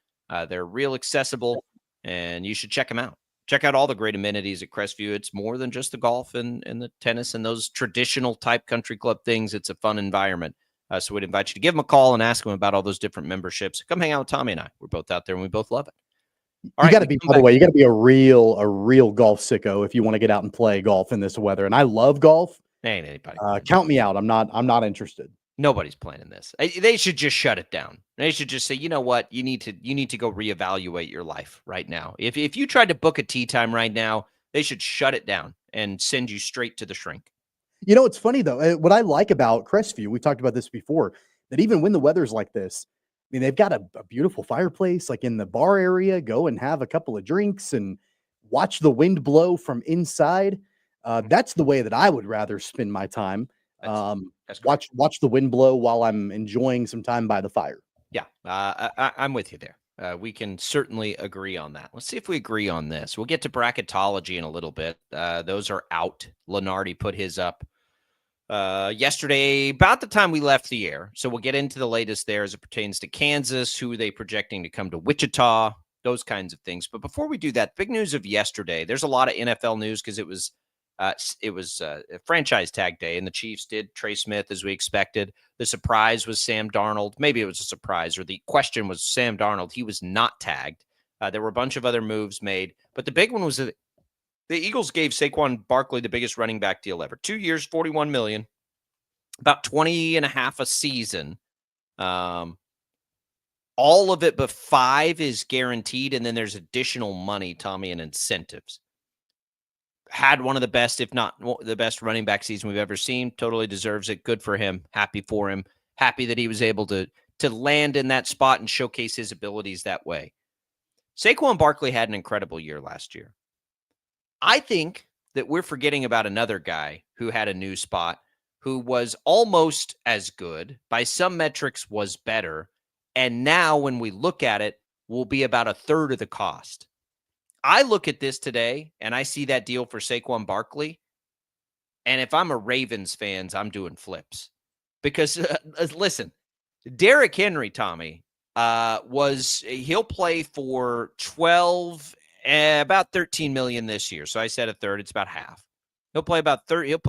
Speaker 12: They're real accessible, and you should check them out. Check out all the great amenities at Crestview. It's more than just the golf and the tennis and those traditional type country club things. It's a fun environment. So we'd invite you to give them a call and ask them about all those different memberships. Come hang out with Tommy and I. We're both out there, and we both love it.
Speaker 1: You got to be, by the way, you got to be a real golf sicko if you want to get out and play golf in this weather. And I love golf.
Speaker 12: Ain't anybody.
Speaker 1: Count me out. I'm not interested.
Speaker 12: Nobody's playing this. They should just shut it down. They should just say, you know what, you need to go reevaluate your life right now. If you tried to book a tee time right now, they should shut it down and send you straight to the shrink.
Speaker 1: You know, it's funny though. What I like about Crestview, we talked about this before, that even when the weather's like this, I mean, they've got a beautiful fireplace, like in the bar area. Go and have a couple of drinks and watch the wind blow from inside. That's the way that I would rather spend my time.
Speaker 12: That's
Speaker 1: watch the wind blow while I'm enjoying some time by the fire.
Speaker 12: Yeah, I'm with you there. We can certainly agree on that. Let's see if we agree on this. We'll get to bracketology in a little bit. Those are out. Lenardi put his up yesterday about the time we left the air. So we'll get into the latest there as it pertains to Kansas, who are they projecting to come to Wichita, those kinds of things. But before we do that, big news of yesterday. There's a lot of NFL news because it was a franchise tag day, and the Chiefs did Trey Smith as we expected. The surprise was Sam Darnold. Maybe it was a surprise, or the question was Sam Darnold. He was not tagged. There were a bunch of other moves made, but the big one was that the Eagles gave Saquon Barkley the biggest running back deal ever. 2 years, $41 million. about 20 and a half a season. All of it but 5 is guaranteed, and then there's additional money, Tommy, and incentives. Had one of the best, if not the best running back season we've ever seen. Totally deserves it. Good for him. Happy for him. Happy that he was able to land in that spot and showcase his abilities that way. Saquon Barkley had an incredible year last year. I think that we're forgetting about another guy who had a new spot, who was almost as good, by some metrics was better, and now when we look at it, will be about a third of the cost. I look at this today, and I see that deal for Saquon Barkley, and if I'm a Ravens fan, I'm doing flips. Because, listen, Derrick Henry, Tommy, he'll play for 12, about 13 million this year. So I said a third, it's about half. He'll play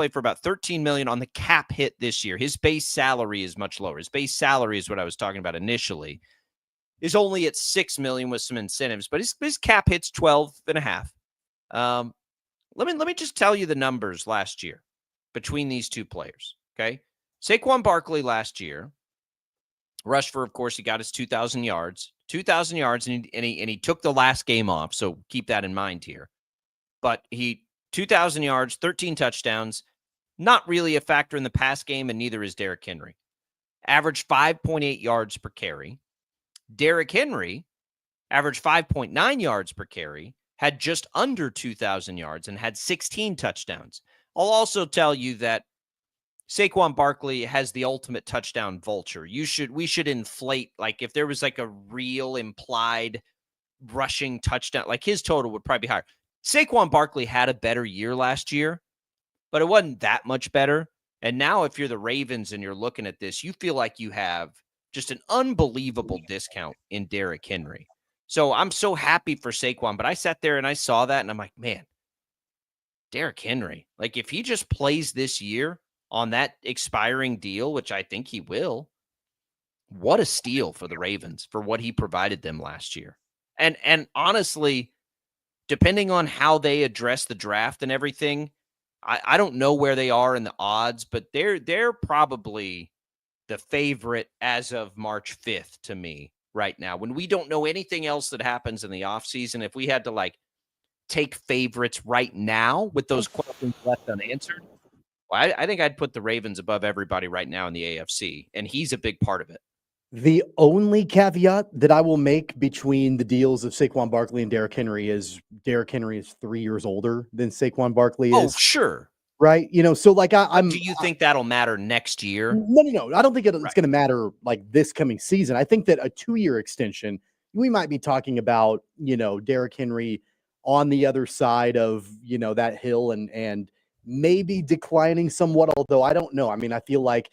Speaker 12: for about 13 million on the cap hit this year. His base salary is much lower. His base salary is what I was talking about initially. Is only at 6 million with some incentives, but his cap hits 12 and a half. Let me just tell you the numbers last year between these two players. Okay. Saquon Barkley last year rushed for, of course, he got his 2,000 yards, and he took the last game off. So keep that in mind here. But 2,000 yards, 13 touchdowns, not really a factor in the pass game, and neither is Derrick Henry. Averaged 5.8 yards per carry. Derrick Henry averaged 5.9 yards per carry, had just under 2,000 yards, and had 16 touchdowns. I'll also tell you that Saquon Barkley has the ultimate touchdown vulture. We should inflate, like if there was like a real implied rushing touchdown, like his total would probably be higher. Saquon Barkley had a better year last year, but it wasn't that much better. And now if you're the Ravens and you're looking at this, you feel like you have just an unbelievable discount in Derrick Henry. So I'm so happy for Saquon, but I sat there and I saw that and I'm like, man, Derrick Henry, like if he just plays this year on that expiring deal, which I think he will, what a steal for the Ravens for what he provided them last year. And honestly, depending on how they address the draft and everything, I don't know where they are in the odds, but they're probably the favorite as of March 5th to me right now. When we don't know anything else that happens in the offseason, if we had to like take favorites right now with those questions left unanswered, well, I think I'd put the Ravens above everybody right now in the AFC, and he's a big part of it.
Speaker 1: The only caveat that I will make between the deals of Saquon Barkley and Derrick Henry is Derrick Henry is 3 years older than Saquon Barkley is.
Speaker 12: Oh, sure.
Speaker 1: Right? So like I'm
Speaker 12: Do you think that'll matter next year?
Speaker 1: No. I don't think it's going to matter like this coming season. I think that a 2-year extension, we might be talking about, Derrick Henry on the other side of, that hill and maybe declining somewhat, although I don't know. I mean, I feel like,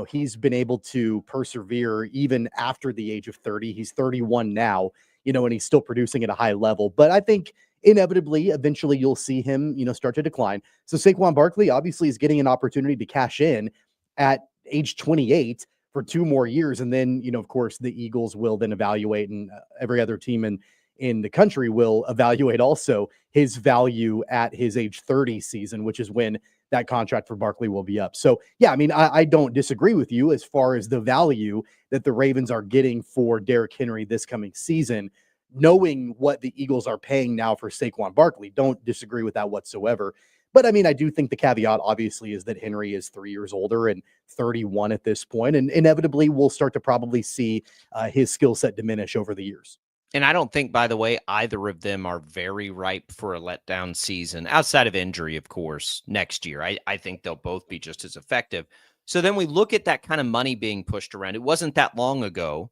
Speaker 1: he's been able to persevere even after the age of 30. He's 31 now, and he's still producing at a high level. But I think inevitably, eventually you'll see him, start to decline. So Saquon Barkley obviously is getting an opportunity to cash in at age 28 for 2 more years. And then, of course, the Eagles will then evaluate, and every other team in the country will evaluate also his value at his age 30 season, which is when that contract for Barkley will be up. So, yeah, I mean, I don't disagree with you as far as the value that the Ravens are getting for Derrick Henry this coming season, knowing what the Eagles are paying now for Saquon Barkley. Don't disagree with that whatsoever. But, I mean, I do think the caveat, obviously, is that Henry is 3 years older and 31 at this point, and inevitably we'll start to probably see his skill set diminish over the years.
Speaker 12: And I don't think, by the way, either of them are very ripe for a letdown season, outside of injury, of course, next year. I think they'll both be just as effective. So then we look at that kind of money being pushed around. It wasn't that long ago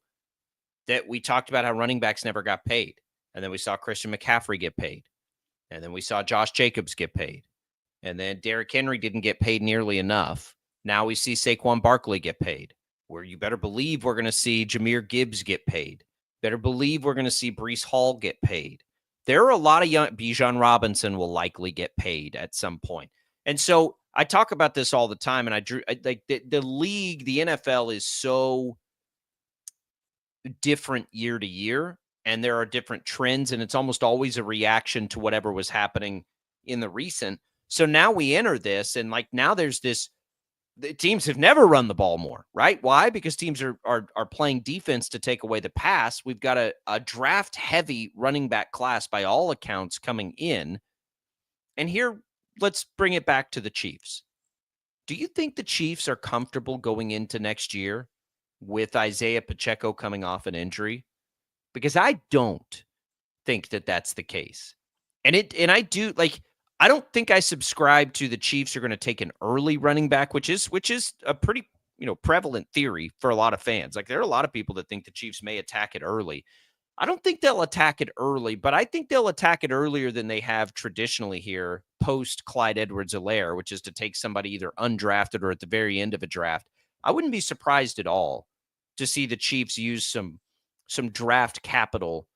Speaker 12: that we talked about how running backs never got paid. And then we saw Christian McCaffrey get paid. And then we saw Josh Jacobs get paid. And then Derrick Henry didn't get paid nearly enough. Now we see Saquon Barkley get paid, where you better believe we're going to see Jahmyr Gibbs get paid. Better believe we're going to see Breece Hall get paid. There are a lot of young. Bijan Robinson will likely get paid at some point. And so I talk about this all the time, and the league, the NFL is so different year to year, and there are different trends, and it's almost always a reaction to whatever was happening in the recent. So now we enter this, and like now there's this The teams have never run the ball more, right? Why? Because teams are playing defense to take away the pass. We've got a draft-heavy running back class by all accounts coming in. And here, let's bring it back to the Chiefs. Do you think the Chiefs are comfortable going into next year with Isaiah Pacheco coming off an injury? Because I don't think that that's the case. And I do, like, I don't think I subscribe to the Chiefs are going to take an early running back, which is a pretty, prevalent theory for a lot of fans. Like, there are a lot of people that think the Chiefs may attack it early. I don't think they'll attack it early, but I think they'll attack it earlier than they have traditionally here post Clyde Edwards-Helaire, which is to take somebody either undrafted or at the very end of a draft. I wouldn't be surprised at all to see the Chiefs use some draft capital.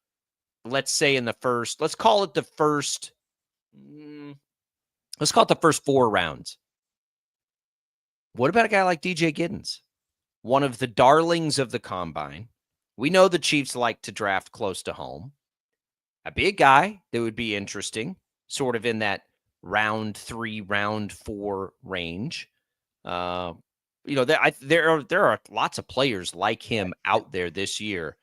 Speaker 12: Let's say in the first, let's call it the first 4 rounds. What about a guy like DJ Giddens, one of the darlings of the combine? We know the Chiefs like to draft close to home. A big guy that would be interesting, sort of in that round 3, round 4 range. There are lots of players like him out there this year.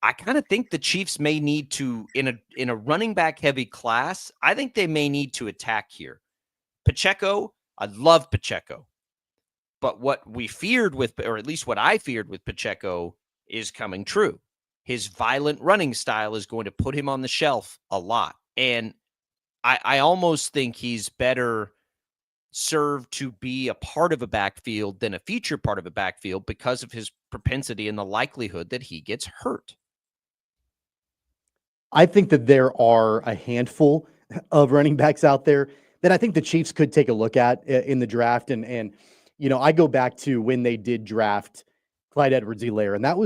Speaker 12: I kind of think the Chiefs may need to, in a running back heavy class, I think they may need to attack here. Pacheco, I love Pacheco. But what we feared with, or at least what I feared with Pacheco, is coming true. His violent running style is going to put him on the shelf a lot. And I almost think he's better served to be a part of a backfield than a feature part of a backfield because of his propensity and the likelihood that he gets hurt.
Speaker 1: I think that there are a handful of running backs out there that I think the Chiefs could take a look at in the draft. And I go back to when they did draft Clyde Edwards-Helaire, and that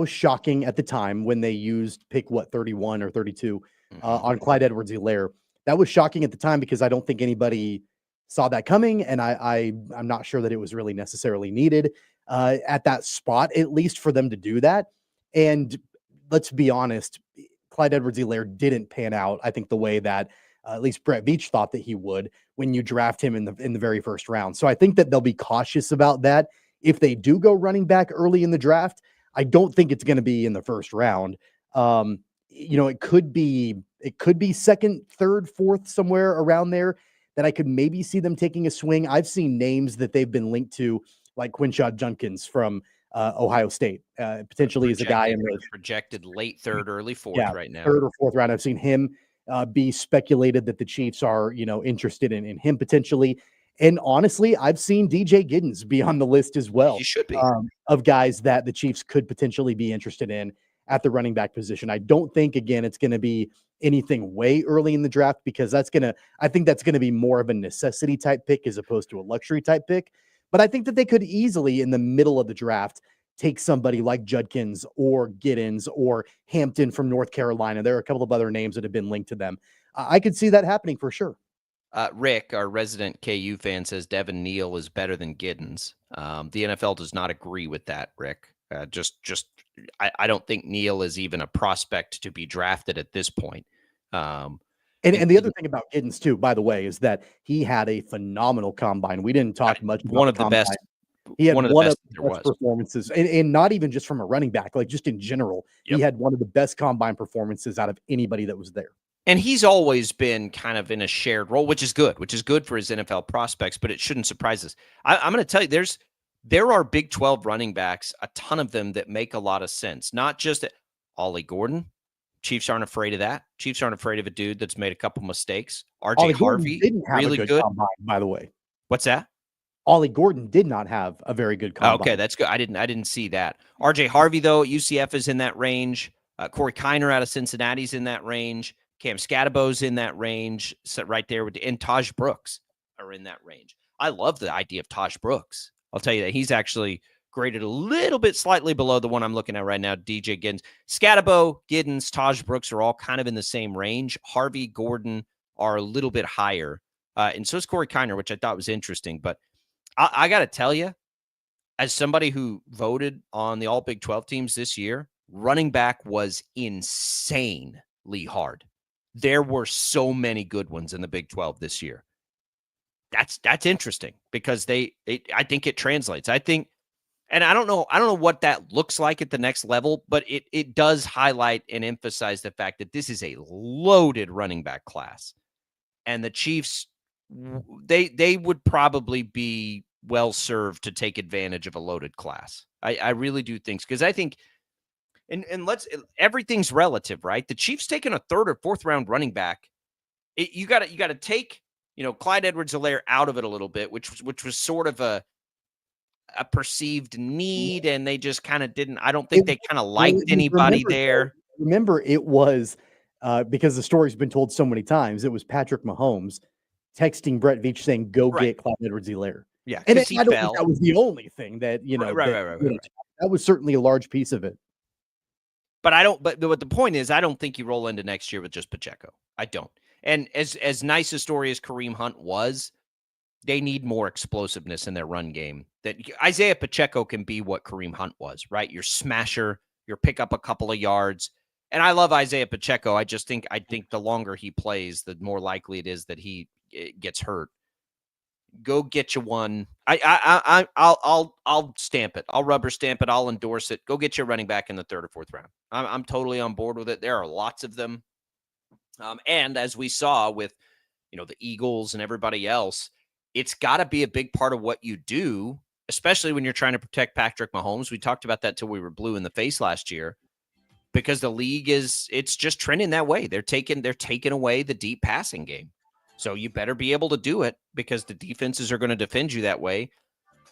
Speaker 1: was shocking at the time when they used pick 31 or 32 on Clyde Edwards-Helaire. That was shocking at the time because I don't think anybody saw that coming, and I'm not sure that it was really necessarily needed at that spot, at least for them to do that. And let's be honest, Clyde Edwards-Helaire didn't pan out, I think, the way that at least Brett Veach thought that he would when you draft him in the very first round. So I think that they'll be cautious about that. If they do go running back early in the draft, I don't think it's going to be in the first round. It could be second, third, fourth, somewhere around there that I could maybe see them taking a swing. I've seen names that they've been linked to, like Quinshad Junkins from Ohio State, potentially is a guy in the
Speaker 12: projected late third, early fourth right now.
Speaker 1: Third or fourth round. I've seen him be speculated that the Chiefs are, interested in him potentially. And honestly, I've seen DJ Giddens be on the list as well.
Speaker 12: He should be.
Speaker 1: Of guys that the Chiefs could potentially be interested in at the running back position. I don't think, again, it's going to be anything way early in the draft because I think that's going to be more of a necessity type pick as opposed to a luxury type pick. But I think that they could easily, in the middle of the draft, take somebody like Judkins or Giddens or Hampton from North Carolina. There are a couple of other names that have been linked to them. I could see that happening for sure.
Speaker 12: Rick, our resident KU fan, says Devin Neal is better than Giddens. The NFL does not agree with that, Rick. I don't think Neal is even a prospect to be drafted at this point.
Speaker 1: And the other thing about Giddens too, by the way, is that he had a phenomenal combine. We didn't talk much about
Speaker 12: one of the best.
Speaker 1: He had one of the
Speaker 12: best
Speaker 1: performances, and not even just from a running back, like just in general. Yep. He had one of the best combine performances out of anybody that was there.
Speaker 12: And he's always been kind of in a shared role, which is good for his NFL prospects, but it shouldn't surprise us. I'm going to tell you, there are Big 12 running backs, a ton of them that make a lot of sense. Not just Ollie Gordon. Chiefs aren't afraid of that. Chiefs aren't afraid of a dude that's made a couple mistakes. RJ Harvey,
Speaker 1: didn't have
Speaker 12: really
Speaker 1: a good combine, by the way.
Speaker 12: What's that?
Speaker 1: Ollie Gordon did not have a very good combine.
Speaker 12: Okay, that's good. I didn't see that. RJ Harvey, though, at UCF is in that range. Corey Kiner out of Cincinnati's in that range. Cam Scadabo's in that range, so right there and Taj Brooks are in that range. I love the idea of Taj Brooks. I'll tell you that he's actually graded a little bit slightly below the one I'm looking at right now, DJ Giddens. Scadabo, Giddens, Taj Brooks are all kind of in the same range. Harvey, Gordon are a little bit higher. And so is Corey Kiner, which I thought was interesting. But I got to tell you, as somebody who voted on the all Big 12 teams this year, running back was insanely hard. There were so many good ones in the Big 12 this year. that's interesting because I think it translates. I think, and I don't know what that looks like at the next level, but it does highlight and emphasize the fact that this is a loaded running back class, and the Chiefs, they would probably be well served to take advantage of a loaded class. I really do think, because I think, and everything's relative, right? The Chiefs taking a third or fourth round running back, you got to take, Clyde Edwards-Helaire out of it a little bit, which was sort of a perceived need, and they just kind of didn't. I don't think they kind of liked anybody there.
Speaker 1: Remember, it was because the story's been told so many times. It was Patrick Mahomes texting Brett Veach saying, "Go get Clyde Edwards-Helaire."
Speaker 12: Yeah,
Speaker 1: and I don't think that was the only thing that
Speaker 12: Right.
Speaker 1: That was certainly a large piece of it.
Speaker 12: But I don't. But the point is, I don't think you roll into next year with just Pacheco. I don't. And as nice a story as Kareem Hunt was, they need more explosiveness in their run game. That Isaiah Pacheco can be what Kareem Hunt was, right? Your smasher, your pick up a couple of yards. And I love Isaiah Pacheco. I think the longer he plays, the more likely it is that he gets hurt. Go get you one. I'll stamp it. I'll rubber stamp it. I'll endorse it. Go get you a running back in the third or fourth round. I'm totally on board with it. There are lots of them. And as we saw with, the Eagles and everybody else, it's got to be a big part of what you do, especially when you're trying to protect Patrick Mahomes. We talked about that till we were blue in the face last year, because the league it's just trending that way. They're taking away the deep passing game. So you better be able to do it, because the defenses are going to defend you that way.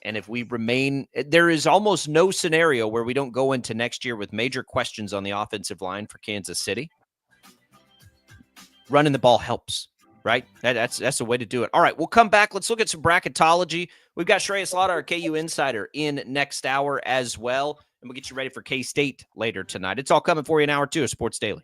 Speaker 12: And if we remain, there is almost no scenario where we don't go into next year with major questions on the offensive line for Kansas City. Running the ball helps, right? That's the way to do it. All right, we'll come back. Let's look at some bracketology. We've got Shreyas Laddha, our KU Insider, in next hour as well. And we'll get you ready for K-State later tonight. It's all coming for you in hour 2 of Sports Daily.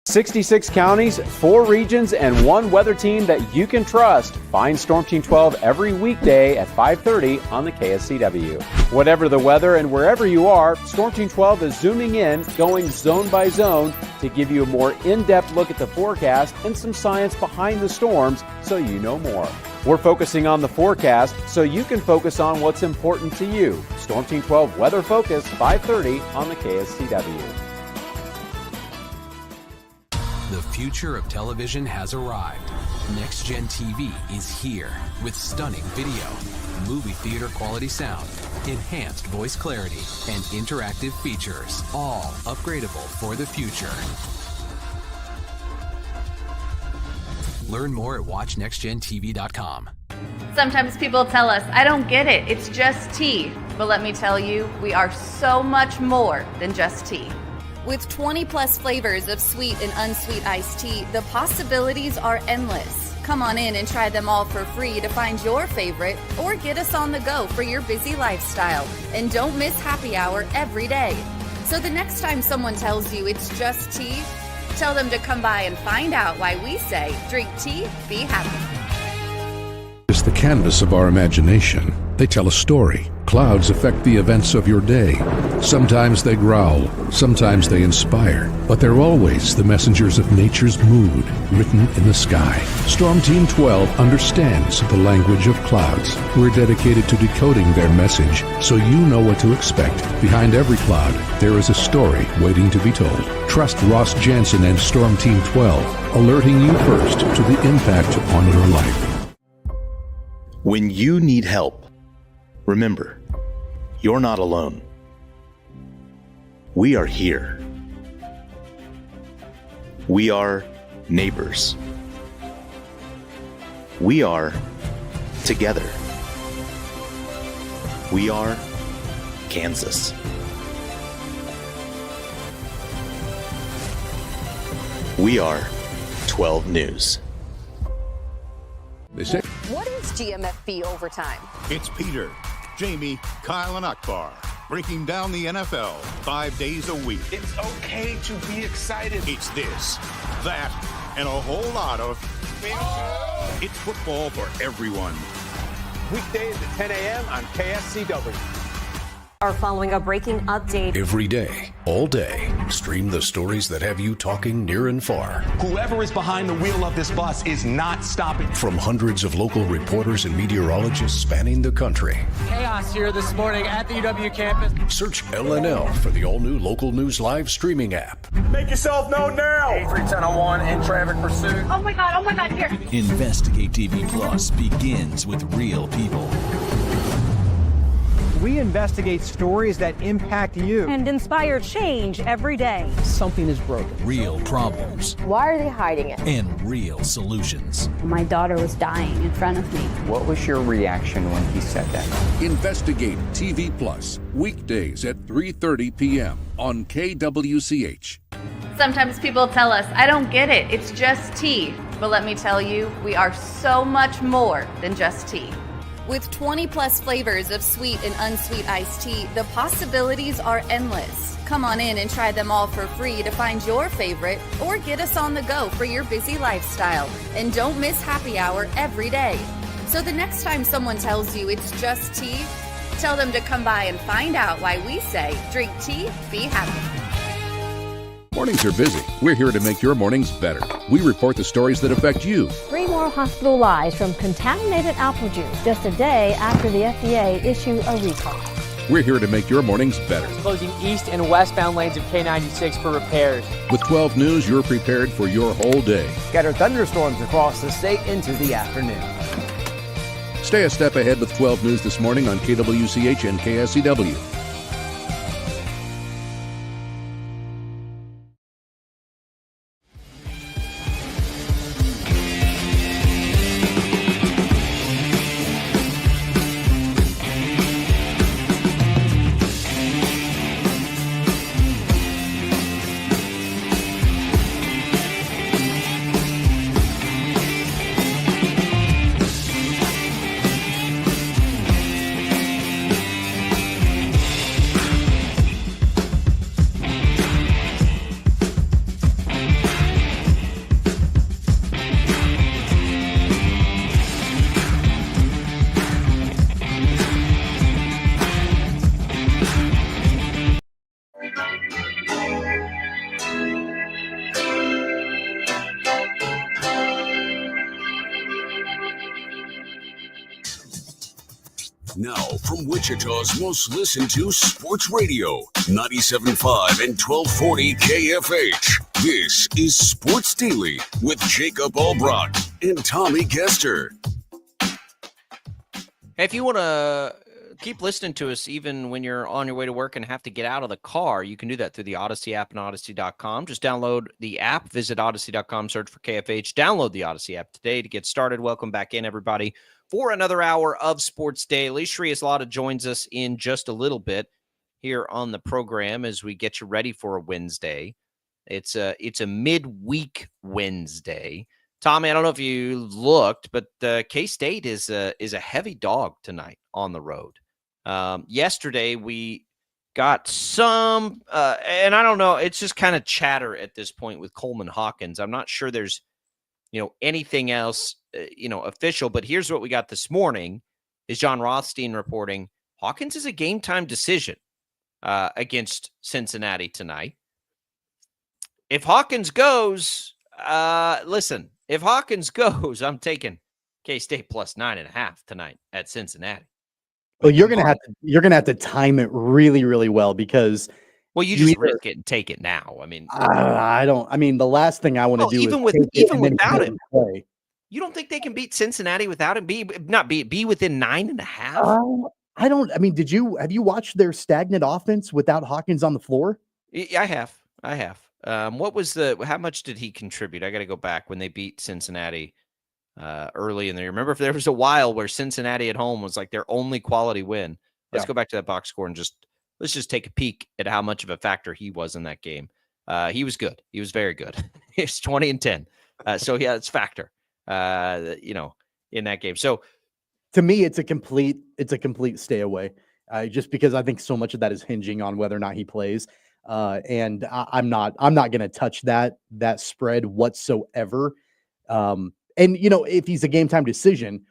Speaker 15: 66 counties, 4 regions, and 1 weather team that you can trust. Find Storm Team 12 every weekday at 5:30 on the KSCW. Whatever the weather and wherever you are, Storm Team 12 is zooming in, going zone by zone to give you a more in-depth look at the forecast and some science behind the storms so you know more. We're focusing on the forecast so you can focus on what's important to you. Storm Team 12 Weather Focus, 5:30 on the KSCW.
Speaker 16: The future of television has arrived. Next Gen TV is here with stunning video, movie theater quality sound, enhanced voice clarity, and interactive features, all upgradable for the future. Learn more at watchnextgentv.com.
Speaker 17: Sometimes people tell us, I don't get it, it's just tea. But let me tell you, we are so much more than just tea. With 20 plus flavors of sweet and unsweet iced tea, the possibilities are endless. Come on in and try them all for free to find your favorite, or get us on the go for your busy lifestyle. And don't miss happy hour every day. So the next time someone tells you it's just tea, tell them to come by and find out why we say, drink tea, be happy.
Speaker 18: It's the canvas of our imagination. They tell a story. Clouds affect the events of your day. Sometimes they growl, sometimes they inspire, but they're always the messengers of nature's mood written in the sky. Storm Team 12 understands the language of clouds. We're dedicated to decoding their message so you know what to expect. Behind every cloud, there is a story waiting to be told. Trust Ross Jansen and Storm Team 12, alerting you first to the impact on your life.
Speaker 19: When you need help, remember, you're not alone. We are here. We are neighbors. We are together. We are Kansas. We are 12 News.
Speaker 18: They say,
Speaker 2: What is GMFB overtime?
Speaker 21: It's Peter, Jamie, Kyle, and Akbar breaking down the NFL 5 days a week.
Speaker 22: It's okay to be excited.
Speaker 21: It's this, that, and a whole lot of It's football for everyone.
Speaker 8: Weekdays at 10 a.m. on KSCW.
Speaker 2: Are following a breaking update.
Speaker 18: every day, All day, stream the stories that have you talking near and far.
Speaker 22: Whoever is behind the wheel of this bus is not stopping.
Speaker 18: From hundreds of local reporters and meteorologists spanning the country.
Speaker 23: Chaos here this morning at the UW campus.
Speaker 18: Search LNL for the all-new Local News Live streaming app.
Speaker 22: Make yourself known now. 310-1 in traffic pursuit.
Speaker 2: Oh my God, here.
Speaker 24: Investigate TV Plus begins with real people.
Speaker 3: We investigate stories that impact you
Speaker 20: and inspire change every day.
Speaker 3: Something is broken.
Speaker 24: Real problems.
Speaker 2: Why are they hiding it?
Speaker 24: And real solutions.
Speaker 17: My daughter was dying in front of me.
Speaker 25: What was your reaction when he said that?
Speaker 18: Investigate TV Plus, weekdays at 3:30 p.m. on KWCH.
Speaker 17: Sometimes people tell us, I don't get it, it's just tea. But let me tell you, we are so much more than just tea. With 20 plus flavors of sweet and unsweet iced tea, the possibilities are endless. Come on in and try them all for free to find your favorite or get us on the go for your busy lifestyle. And don't miss happy hour every day. So the next time someone tells you it's just tea, tell them to come by and find out why we say drink tea, be happy.
Speaker 18: Mornings are busy. We're here to make your mornings better. We report the stories that affect you.
Speaker 20: 3 more hospital lies from contaminated apple juice just a day after the FDA issued a recall.
Speaker 18: We're here to make your mornings better.
Speaker 23: Closing east and westbound lanes of K96 for repairs.
Speaker 18: With 12 News, you're prepared for your whole day.
Speaker 3: Scattered thunderstorms across the state into the afternoon.
Speaker 18: Stay a step ahead with 12 News this morning on KWCH and KSCW.
Speaker 4: Now, from Wichita's most listened to sports radio, 97.5 and 1240 KFH. This is Sports Daily with Jacob Albrock and Tommy Kester.
Speaker 12: If you want to keep listening to us even when you're on your way to work and have to get out of the car, you can do that through the Odyssey app and Odyssey.com. Just download the app, visit Odyssey.com, search for KFH, download the Odyssey app today to get started. Welcome back in, everybody, for another hour of Sports Daily. Shreyas Laddha joins us in just a little bit here on the program as we get you ready for a Wednesday. It's a midweek Wednesday. Tommy, I don't know if you looked, but K-State is a heavy dog tonight on the road. Yesterday we got some, and I don't know, it's just kind of chatter at this point with Coleman Hawkins. I'm not sure there's, anything else, official, but here's what we got this morning is John Rothstein reporting Hawkins is a game time decision against Cincinnati tonight. If Hawkins goes, if Hawkins goes, I'm taking K-State plus 9.5 tonight at Cincinnati.
Speaker 1: Well, you're gonna have to time it really, really well because
Speaker 12: you just risk it and take it now. I mean,
Speaker 1: the last thing I want to do
Speaker 12: even without him.
Speaker 1: Play.
Speaker 12: You don't think they can beat Cincinnati without him? Be within 9.5?
Speaker 1: Have you watched their stagnant offense without Hawkins on the floor?
Speaker 12: I have. How much did he contribute? I got to go back when they beat Cincinnati early in the year. Remember, if there was a while where Cincinnati at home was like their only quality win. Let's go back to that box score and let's just take a peek at how much of a factor he was in that game. He was good. He was very good. He's 20 and 10. So yeah, it's factor. In that game. So
Speaker 1: to me, it's a complete stay away. Just because I think so much of that is hinging on whether or not he plays. And I'm not going to touch that spread whatsoever. And if he's a game time decision,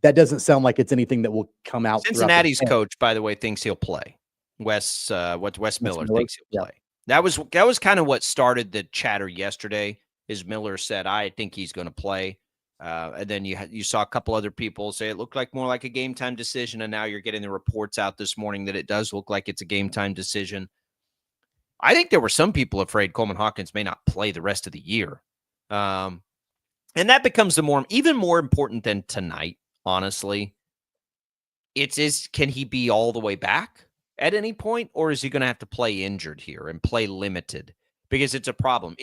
Speaker 1: that doesn't sound like it's anything that will come out.
Speaker 12: Cincinnati's coach, by the way, thinks he'll play. Wes Miller
Speaker 1: Miller,
Speaker 12: thinks he'll play. That was kind of what started the chatter yesterday. Is Miller said, I think he's going to play. And then you saw a couple other people say it looked like more like a game time decision. And now you're getting the reports out this morning that it does look like it's a game time decision. I think there were some people afraid Coleman Hawkins may not play the rest of the year. And that becomes even more important than tonight, honestly. Can he be all the way back at any point, or is he going to have to play injured here and play limited? Because it's a problem.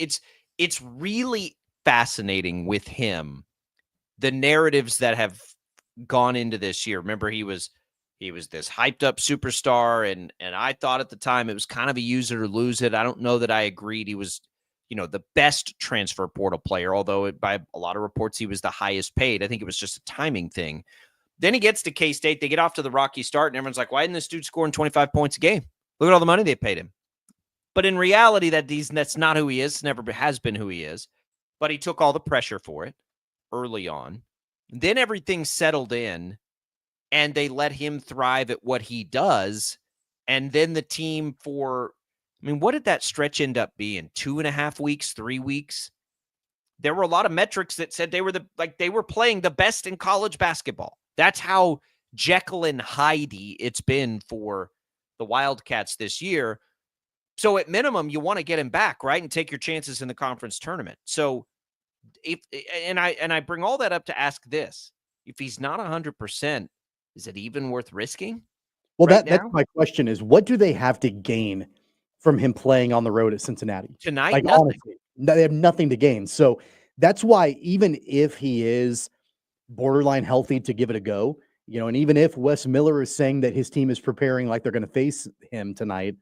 Speaker 12: It's really fascinating with him, the narratives that have gone into this year. Remember, he was this hyped up superstar, and I thought at the time it was kind of a use it or lose it. I don't know that I agreed he was, the best transfer portal player, although by a lot of reports he was the highest paid. I think it was just a timing thing. Then he gets to K-State. They get off to the rocky start, and everyone's like, why isn't this dude scoring 25 points a game? Look at all the money they paid him. But in reality, that's not who he is. Never has been who he is. But he took all the pressure for it early on. Then everything settled in, and they let him thrive at what he does. And then the team what did that stretch end up being? 2.5 weeks, 3 weeks? There were a lot of metrics that said they were playing the best in college basketball. That's how Jekyll and Hyde it's been for the Wildcats this year. So at minimum, you want to get him back, right? And take your chances in the conference tournament. So I bring all that up to ask this. If he's not 100%, is it even worth risking?
Speaker 1: Well, that's my question is, what do they have to gain from him playing on the road at Cincinnati?
Speaker 12: Tonight, nothing.
Speaker 1: Honestly, they have nothing to gain. So that's why even if he is borderline healthy to give it a go, and even if Wes Miller is saying that his team is preparing like they're going to face him tonight,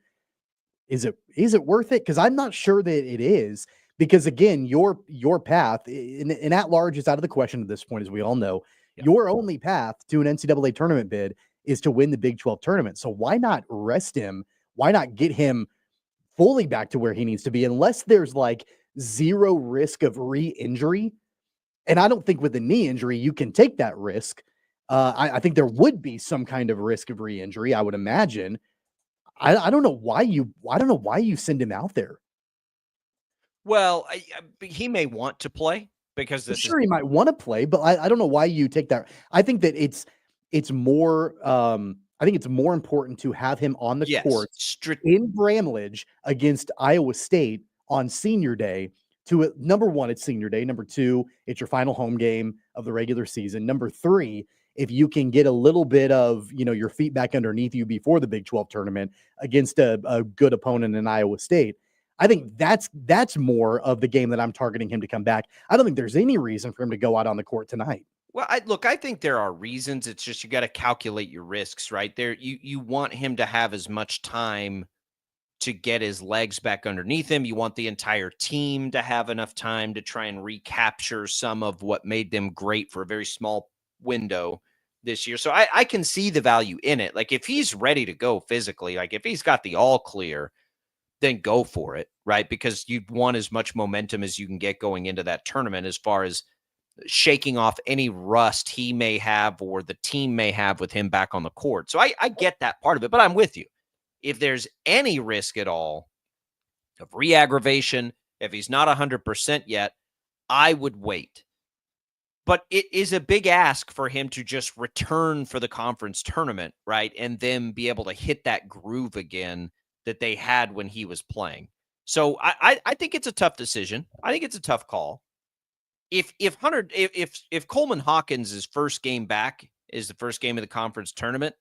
Speaker 1: is it worth it? Because I'm not sure that it is. Because again, your path in at large is out of the question at this point, as we all know. Yeah. Your only path to an NCAA tournament bid is to win the Big 12 tournament. So why not rest him? Why not get him fully back to where he needs to be, unless there's like zero risk of re-injury? And I don't think with a knee injury you can take that risk. I think there would be some kind of risk of re-injury, I would imagine. I don't know why you send him out there.
Speaker 12: Well, he may want to play because
Speaker 1: he might want to play, but I don't know why you take that. I think that it's more. I think it's more important to have him on the court in Bramlage against Iowa State on Senior Day. Number one, it's Senior Day. Number two, it's your final home game of the regular season. Number three, if you can get a little bit of your feet back underneath you before the Big 12 tournament against a good opponent in Iowa State. I think that's more of the game that I'm targeting him to come back. I don't think there's any reason for him to go out on the court tonight.
Speaker 12: Well, I think there are reasons. It's just you got to calculate your risks, right? There, you want him to have as much time to get his legs back underneath him. You want the entire team to have enough time to try and recapture some of what made them great for a very small window this year. So I can see the value in it. Like if he's ready to go physically, like if he's got the all clear, then go for it, right? Because you want as much momentum as you can get going into that tournament as far as shaking off any rust he may have or the team may have with him back on the court. So I get that part of it, but I'm with you. If there's any risk at all of re-aggravation, if he's not 100% yet, I would wait. But it is a big ask for him to just return for the conference tournament, right? And then be able to hit that groove again that they had when he was playing. So I think it's a tough decision. I think it's a tough call. If Coleman Hawkins' first game back is the first game of the conference tournament,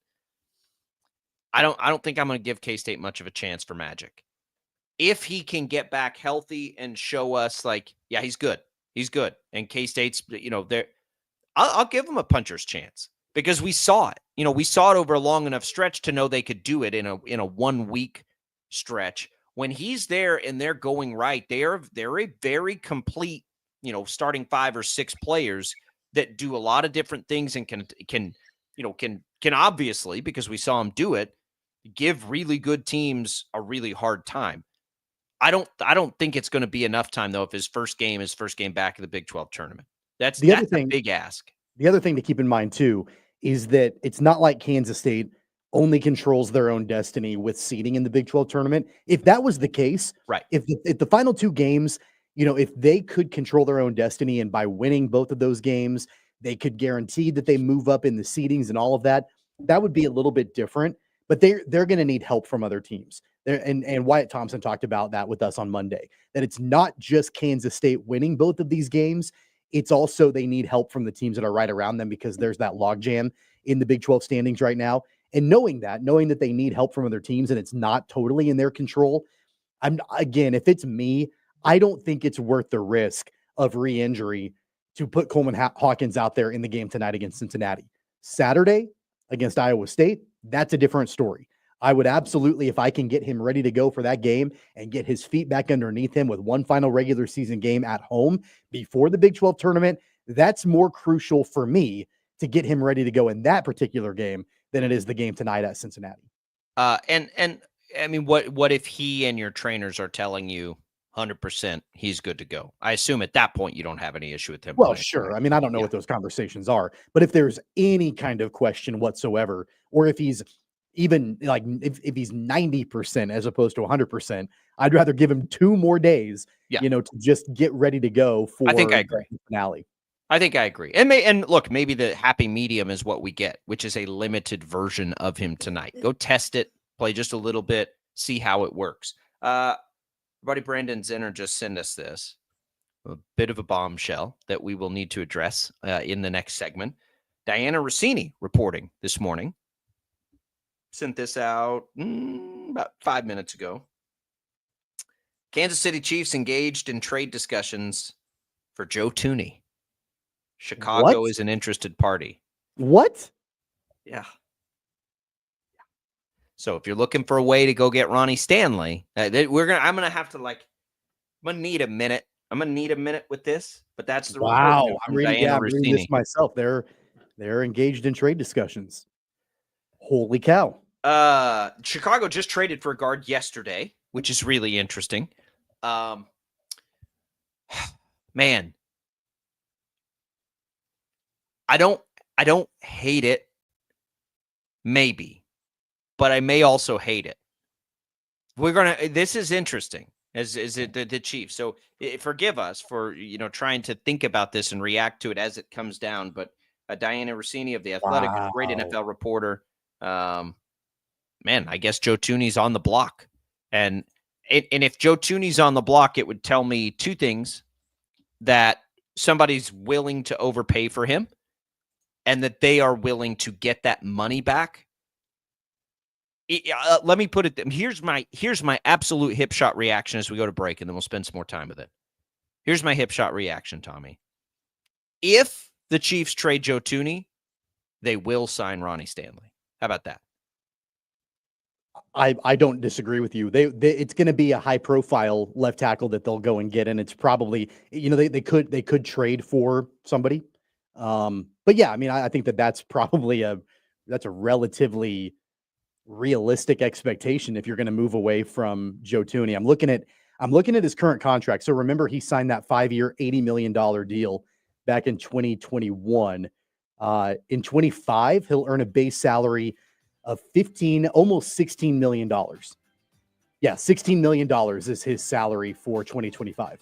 Speaker 12: I don't think I'm going to give K-State much of a chance for Magic. If he can get back healthy and show us like, yeah, he's good. He's good. And K-State's, I'll give him a puncher's chance because we saw it. We saw it over a long enough stretch to know they could do it in a 1 week stretch. When he's there and they're going right, they're a very complete, starting 5 or 6 players that do a lot of different things and can obviously, because we saw him do it, give really good teams a really hard time. I don't think it's going to be enough time though if his first game back in the Big 12 tournament. That's a big ask.
Speaker 1: The other thing to keep in mind too is that it's not like Kansas State only controls their own destiny with seeding in the Big 12 tournament. If that was the case,
Speaker 12: right?
Speaker 1: If the final 2 games, if they could control their own destiny and by winning both of those games, they could guarantee that they move up in the seedings and all of that, that would be a little bit different. But they're going to need help from other teams. And Wyatt Thompson talked about that with us on Monday, that it's not just Kansas State winning both of these games. It's also they need help from the teams that are right around them because there's that logjam in the Big 12 standings right now. And knowing that they need help from other teams and it's not totally in their control, if it's me, I don't think it's worth the risk of re-injury to put Coleman Hawkins out there in the game tonight against Cincinnati. Saturday against Iowa State, that's a different story. I would absolutely, if I can get him ready to go for that game and get his feet back underneath him with one final regular season game at home before the Big 12 tournament, that's more crucial for me to get him ready to go in that particular game than it is the game tonight at Cincinnati.
Speaker 12: And I mean, what if he and your trainers are telling you 100% he's good to go? I assume at that point you don't have any issue with him.
Speaker 1: Well, sure. I mean, I don't know what those conversations are, but if there's any kind of question whatsoever, or if he's even like if he's 90% as opposed to 100%, I'd rather give him 2 more days, to just get ready to go for
Speaker 12: I think I agree.
Speaker 1: The finale.
Speaker 12: I think I agree. And look, maybe the happy medium is what we get, which is a limited version of him tonight. Go test it, play just a little bit, see how it works. Buddy Brandon Zinner just sent us this, a bit of a bombshell that we will need to address in the next segment. Diana Rossini reporting this morning. Sent this out about 5 minutes ago. Kansas City Chiefs engaged in trade discussions for Joe Thuney. Chicago is an interested party.
Speaker 1: What?
Speaker 12: Yeah. So if you're looking for a way to go get Ronnie Stanley, I'm gonna have to I'm gonna need a minute. I'm gonna need a minute with this, but that's the
Speaker 1: wow. I'm reading this myself. They're engaged in trade discussions. Holy cow.
Speaker 12: Chicago just traded for a guard yesterday, which is really interesting. Man, I don't hate it. Maybe. But I may also hate it. This is interesting, as is it the Chiefs. So forgive us for, trying to think about this and react to it as it comes down. But Diana Rossini of The Athletic, a great NFL reporter. Man, I guess Joe Thuney's on the block. And if Joe Thuney's on the block, it would tell me 2 things: that somebody's willing to overpay for him and that they are willing to get that money back. Let me put it. Here's my absolute hip shot reaction as we go to break, and then we'll spend some more time with it. Here's my hip shot reaction, Tommy. If the Chiefs trade Joe Thuney, they will sign Ronnie Stanley. How about that?
Speaker 1: I don't disagree with you. It's going to be a high profile left tackle that they'll go and get, and it's probably they could trade for somebody. But yeah, I mean, I think that's probably that's a relatively realistic expectation if you're going to move away from Joe Thuney. I'm looking at his current contract. So remember, he signed that 5-year, $80 million deal back in 2021. In 25, he'll earn a base salary of almost $16 million. Yeah, $16 million is his salary for 2025.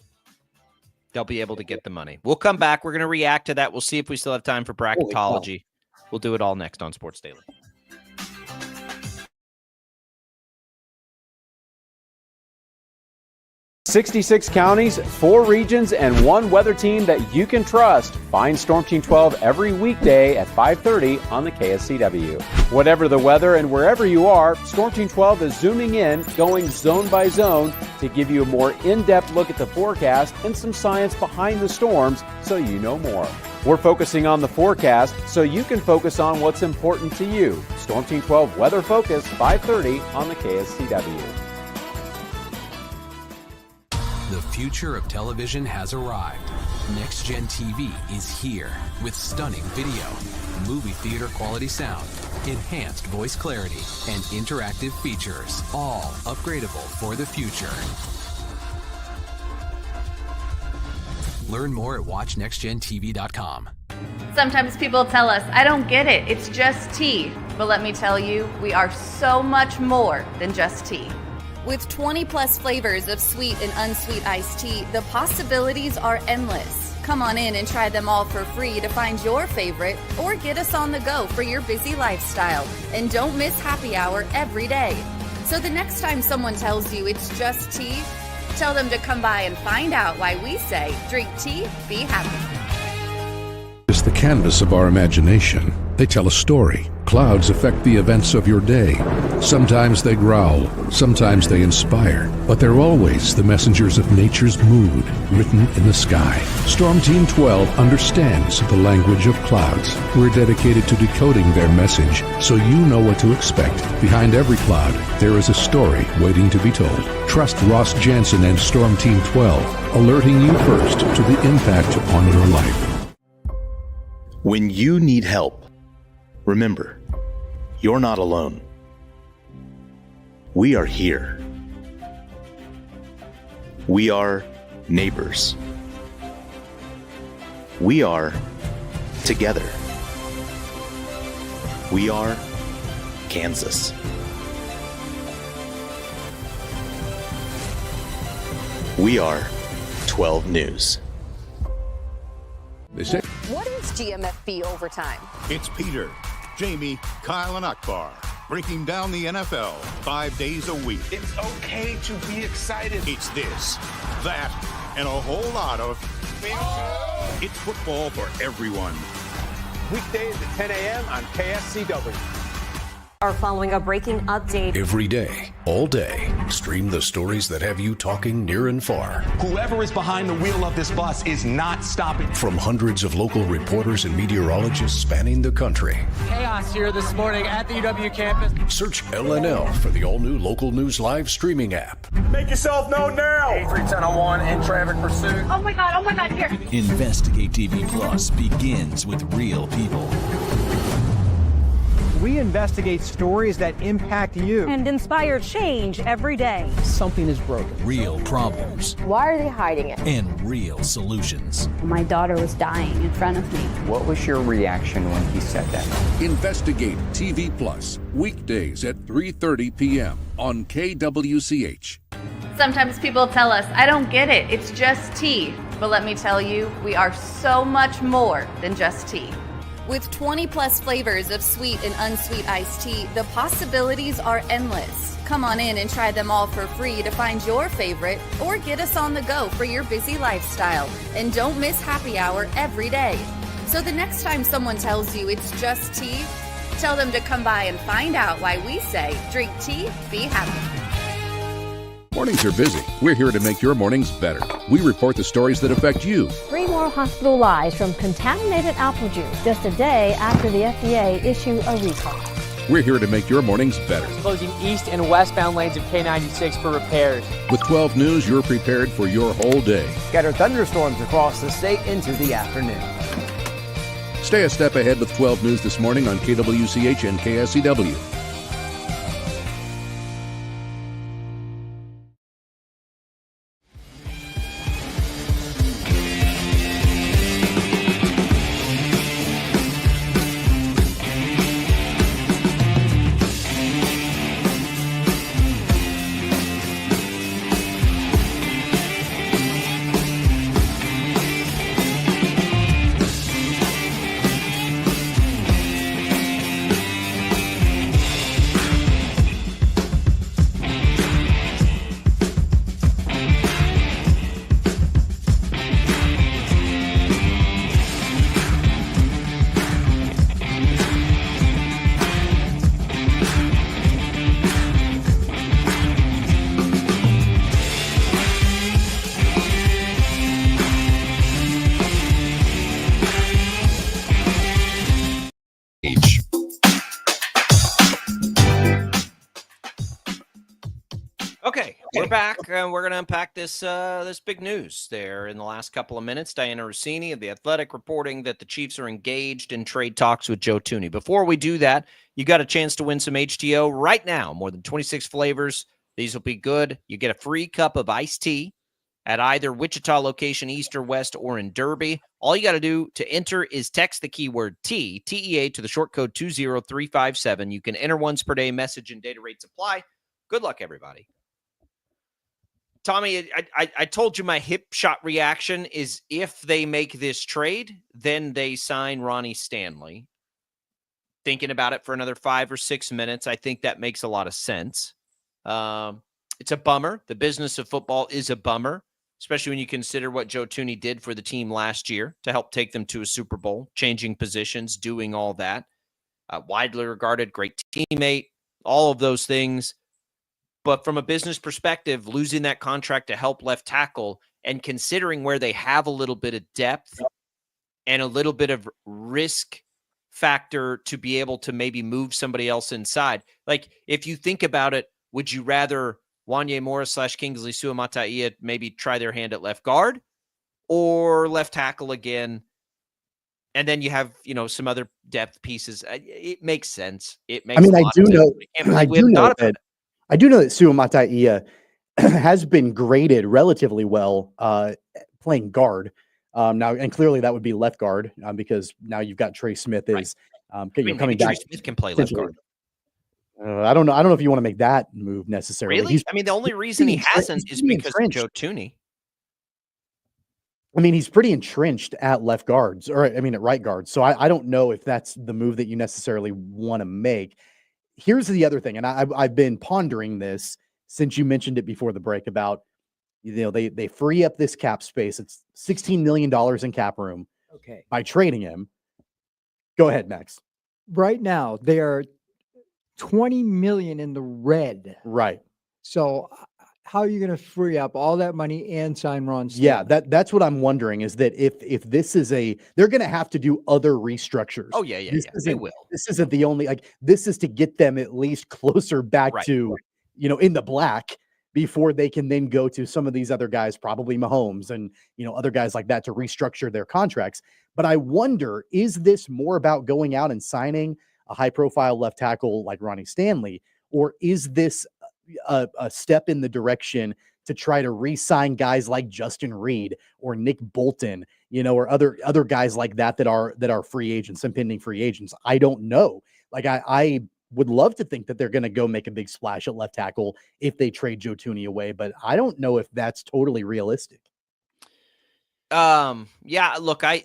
Speaker 12: They'll be able to get the money. We'll come back. We're going to react to that. We'll see if we still have time for bracketology. We'll do it all next on Sports Daily.
Speaker 15: 66 counties, 4 regions, and 1 weather team that you can trust. Find Storm Team 12 every weekday at 5:30 on the KSCW. Whatever the weather and wherever you are, Storm Team 12 is zooming in, going zone by zone to give you a more in-depth look at the forecast and some science behind the storms so you know more. We're focusing on the forecast so you can focus on what's important to you. Storm Team 12 Weather Focus, 5:30 on the KSCW.
Speaker 16: The future of television has arrived. Next Gen TV is here with stunning video, movie theater quality sound, enhanced voice clarity, and interactive features, all upgradable for the future. Learn more at watchnextgentv.com.
Speaker 17: Sometimes people tell us, I don't get it, it's just T. But let me tell you, we are so much more than just tea. With 20 plus flavors of sweet and unsweet iced tea, the possibilities are endless. Come on in and try them all for free to find your favorite or get us on the go for your busy lifestyle. And don't miss happy hour every day. So the next time someone tells you it's just tea, tell them to come by and find out why we say drink tea, be happy.
Speaker 18: It's the canvas of our imagination. They tell a story. Clouds affect the events of your day. Sometimes they growl, sometimes they inspire, but they're always the messengers of nature's mood written in the sky. Storm Team 12 understands the language of clouds. We're dedicated to decoding their message so you know what to expect. Behind every cloud, there is a story waiting to be told. Trust Ross Jansen and Storm Team 12, alerting you first to the impact on your life.
Speaker 19: When you need help, remember, you're not alone. We are here. We are neighbors. We are together. We are Kansas. We are 12 News.
Speaker 18: They say,
Speaker 2: What is GMFB overtime?
Speaker 21: It's Peter, Jamie, Kyle, and Akbar breaking down the NFL 5 days a week.
Speaker 22: It's okay to be excited.
Speaker 21: It's this, that, and a whole lot of... It's football for everyone.
Speaker 8: Weekdays at 10 a.m. on KSCW.
Speaker 2: Are following a breaking update.
Speaker 6: Every day, all day, stream the stories that have you talking near and far.
Speaker 22: Whoever is behind the wheel of this bus is not stopping.
Speaker 6: From hundreds of local reporters and meteorologists spanning the country.
Speaker 23: Chaos here this morning at the UW campus.
Speaker 6: Search LNL for the all-new Local News Live streaming app.
Speaker 22: Make yourself known now. 83101 in traffic pursuit.
Speaker 2: Oh my God, here.
Speaker 24: Investigate TV Plus begins with real people.
Speaker 3: We investigate stories that impact you.
Speaker 20: And inspire change every day.
Speaker 3: Something is broken.
Speaker 24: Real problems.
Speaker 2: Why are they hiding it?
Speaker 24: And real solutions.
Speaker 14: My daughter was dying in front of me.
Speaker 25: What was your reaction when he said that?
Speaker 18: Investigate TV Plus, weekdays at 3:30 p.m. on KWCH.
Speaker 17: Sometimes people tell us, I don't get it, it's just tea. But let me tell you, we are so much more than just tea. With 20 plus flavors of sweet and unsweet iced tea, the possibilities are endless. Come on in and try them all for free to find your favorite or get us on the go for your busy lifestyle. And don't miss happy hour every day. So the next time someone tells you it's just tea, tell them to come by and find out why we say drink tea, be happy.
Speaker 18: Mornings are busy. We're here to make your mornings better. We report the stories that affect you.
Speaker 20: 3 more hospital lies from contaminated apple juice just a day after the FDA issued a recall.
Speaker 18: We're here to make your mornings better.
Speaker 23: Closing east and westbound lanes of K96 for repairs.
Speaker 18: With 12 News, you're prepared for your whole day.
Speaker 3: Scattered thunderstorms across the state into the afternoon.
Speaker 18: Stay a step ahead with 12 News this morning on KWCH and KSCW.
Speaker 12: Okay, we're back, and we're going to unpack this this big news there in the last couple of minutes. Diana Rossini of The Athletic reporting that the Chiefs are engaged in trade talks with Joe Thuney. Before we do that, you got a chance to win some HTO right now. More than 26 flavors. These will be good. You get a free cup of iced tea at either Wichita location, East or West, or in Derby. All you got to do to enter is text the keyword TEA to the short code 20357. You can enter once per day. Message and data rates apply. Good luck, everybody. Tommy, I told you my hip shot reaction is if they make this trade, then they sign Ronnie Stanley. Thinking about it for another 5 or 6 minutes, I think that makes a lot of sense. It's a bummer. The business of football is a bummer, especially when you consider what Joe Thuney did for the team last year to help take them to a Super Bowl, changing positions, doing all that. Widely regarded, great teammate, all of those things. But from a business perspective, losing that contract to help left tackle and considering where they have a little bit of depth and a little bit of risk factor to be able to maybe move somebody else inside. Like, if you think about it, would you rather Wanye Morris / Kingsley Suamataia maybe try their hand at left guard or left tackle again? And then you have, some other depth pieces. It makes sense. It makes.
Speaker 1: I do know that Suamataia has been graded relatively well playing guard. Now, and clearly that would be left guard because now you've got Trey Smith coming back.
Speaker 12: Trey Smith can play left guard.
Speaker 1: I don't know if you want to make that move necessarily.
Speaker 12: Really? The only reason he hasn't is because of Joe Thuney.
Speaker 1: He's pretty entrenched at left guards, or at right guards. So I don't know if that's the move that you necessarily want to make. Here's the other thing, and I've been pondering this since you mentioned it before the break about, they free up this cap space. It's $16 million in cap room.
Speaker 7: Okay.
Speaker 1: By trading him. Go ahead, Max.
Speaker 7: Right now, they are $20 million in the red.
Speaker 1: Right.
Speaker 7: So how are you going to free up all that money and sign Ron Stanley?
Speaker 1: Yeah, that's what I'm wondering is that if this is they're going to have to do other restructures.
Speaker 12: Oh, yeah. They will.
Speaker 1: This isn't the only, this is to get them at least closer back to, in the black before they can then go to some of these other guys, probably Mahomes and, other guys like that to restructure their contracts. But I wonder, is this more about going out and signing a high-profile left tackle like Ronnie Stanley, or is this a step in the direction to try to re-sign guys like Justin Reed or Nick Bolton, or other guys like that are free agents and pending free agents? I don't know. I would love to think that they're going to go make a big splash at left tackle if they trade Joe Thuney away, but I don't know if that's totally realistic.
Speaker 12: Yeah, look, I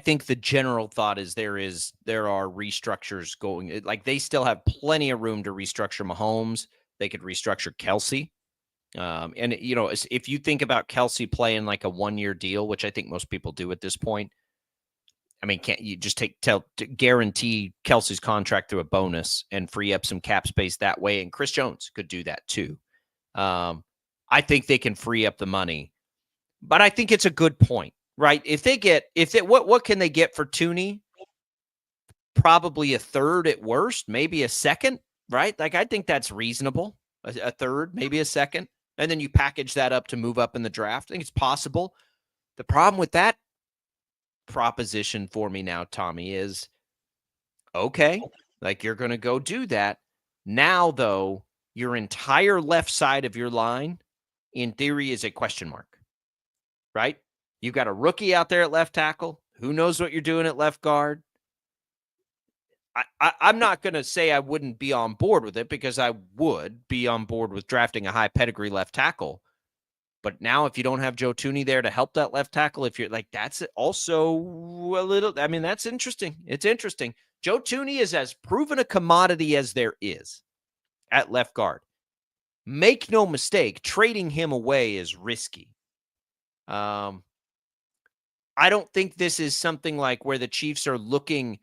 Speaker 12: think the general thought is there are restructures going. They still have plenty of room to restructure Mahomes. They could restructure Kelsey. And if you think about Kelsey playing like a 1-year deal, which I think most people do at this point, can't you just guarantee Kelsey's contract through a bonus and free up some cap space that way? And Chris Jones could do that too. I think they can free up the money. But I think it's a good point, right? What can they get for Thuney? Probably a third at worst, maybe a second, right? I think that's reasonable. A third, maybe a second. And then you package that up to move up in the draft. I think it's possible. The problem with that proposition for me now, Tommy, is okay, you're going to go do that. Now, though, your entire left side of your line, in theory, is a question mark. Right? You've got a rookie out there at left tackle. Who knows what you're doing at left guard? I'm not going to say I wouldn't be on board with it because I would be on board with drafting a high pedigree left tackle. But now if you don't have Joe Thuney there to help that left tackle, if you're that's also a little, that's interesting. It's interesting. Joe Thuney is as proven a commodity as there is at left guard. Make no mistake, trading him away is risky. I don't think this is something where the Chiefs are looking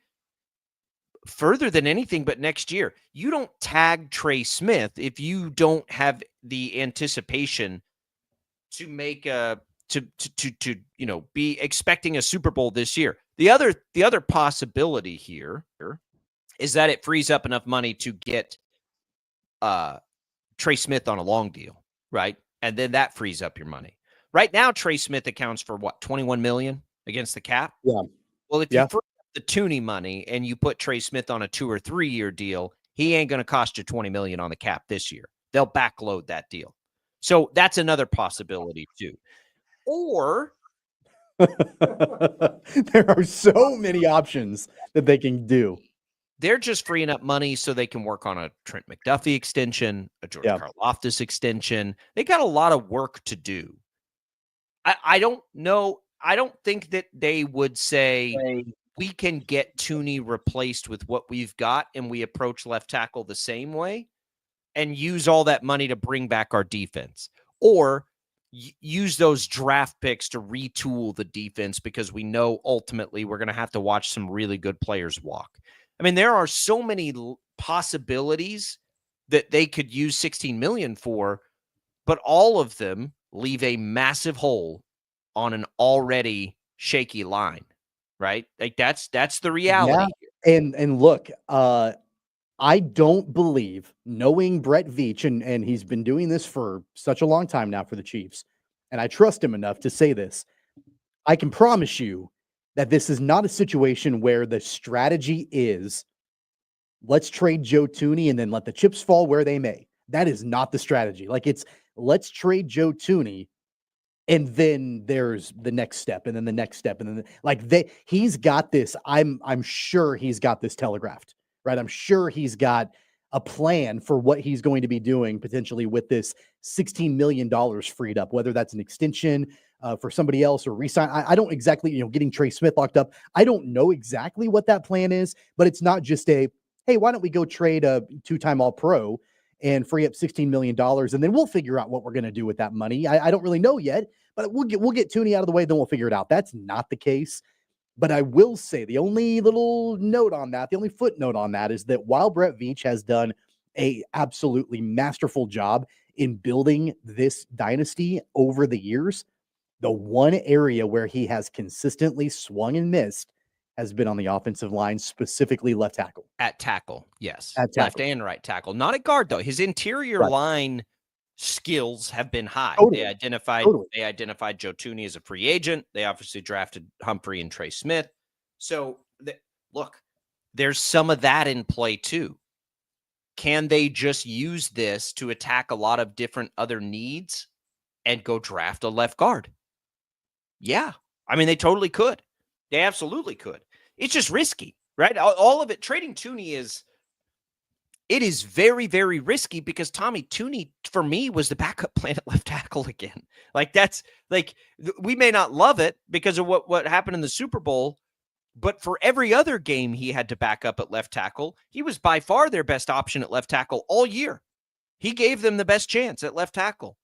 Speaker 12: further than anything but next year. You don't tag Trey Smith if you don't have the anticipation to make be expecting a Super Bowl this year. The other possibility here is that it frees up enough money to get Trey Smith on a long deal, right? And then that frees up your money. Right now, Trey Smith accounts for $21 million against the cap.
Speaker 1: Yeah.
Speaker 12: Well, if you free up the Thuney money and you put Trey Smith on a 2 or 3 year deal, he ain't going to cost you $20 million on the cap this year. They'll backload that deal. So that's another possibility too. Or
Speaker 1: there are so many options that they can do.
Speaker 12: They're just freeing up money so they can work on a Trent McDuffie extension, a George Karlaftis extension. They got a lot of work to do. I don't know. I don't think that they would say we can get Tooney replaced with what we've got and we approach left tackle the same way and use all that money to bring back our defense, or use those draft picks to retool the defense because we know ultimately we're going to have to watch some really good players walk. I mean, there are so many possibilities that they could use $16 million for, but all of them leave a massive hole on an already shaky line, right? Like that's the reality.
Speaker 1: Yeah. And look, I don't believe, knowing Brett Veach, and he's been doing this for such a long time now for the Chiefs, and I trust him enough to say this, I can promise you that this is not a situation where the strategy is, let's trade Joe Tooney and then let the chips fall where they may. That is not the strategy. Like, it's, let's trade Joe Tooney, and then there's the next step, and then the next step, and then he's got this. I'm sure he's got this telegraphed, right? I'm sure he's got a plan for what he's going to be doing potentially with this $16 million freed up, whether that's an extension for somebody else or resign. I don't exactly, getting Trey Smith locked up. I don't know exactly what that plan is, but it's not just a, hey, why don't we go trade a 2-time All-Pro and free up $16 million, and then we'll figure out what we're going to do with that money. I don't really know yet, but we'll get Tooney out of the way, then we'll figure it out. That's not the case. But I will say the only little note on that, the only footnote on that is that while Brett Veach has done a absolutely masterful job in building this dynasty over the years, the one area where he has consistently swung and missed has been on the offensive line, specifically left tackle.
Speaker 12: At tackle, yes.
Speaker 1: At tackle.
Speaker 12: Left and right tackle. Not at guard, though. His interior line skills have been high.
Speaker 1: Totally.
Speaker 12: They identified Joe Tooney as a free agent. They obviously drafted Humphrey and Trey Smith. So, look, there's some of that in play, too. Can they just use this to attack a lot of different other needs and go draft a left guard? Yeah. I mean, they totally could. They absolutely could. It's just risky, right? All of it. Trading Tooney it is very, very risky because Tommy Tooney, for me, was the backup plan at left tackle again. Like, that's like, we may not love it because of what happened in the Super Bowl, but for every other game he had to back up at left tackle, he was by far their best option at left tackle all year. He gave them the best chance at left tackle.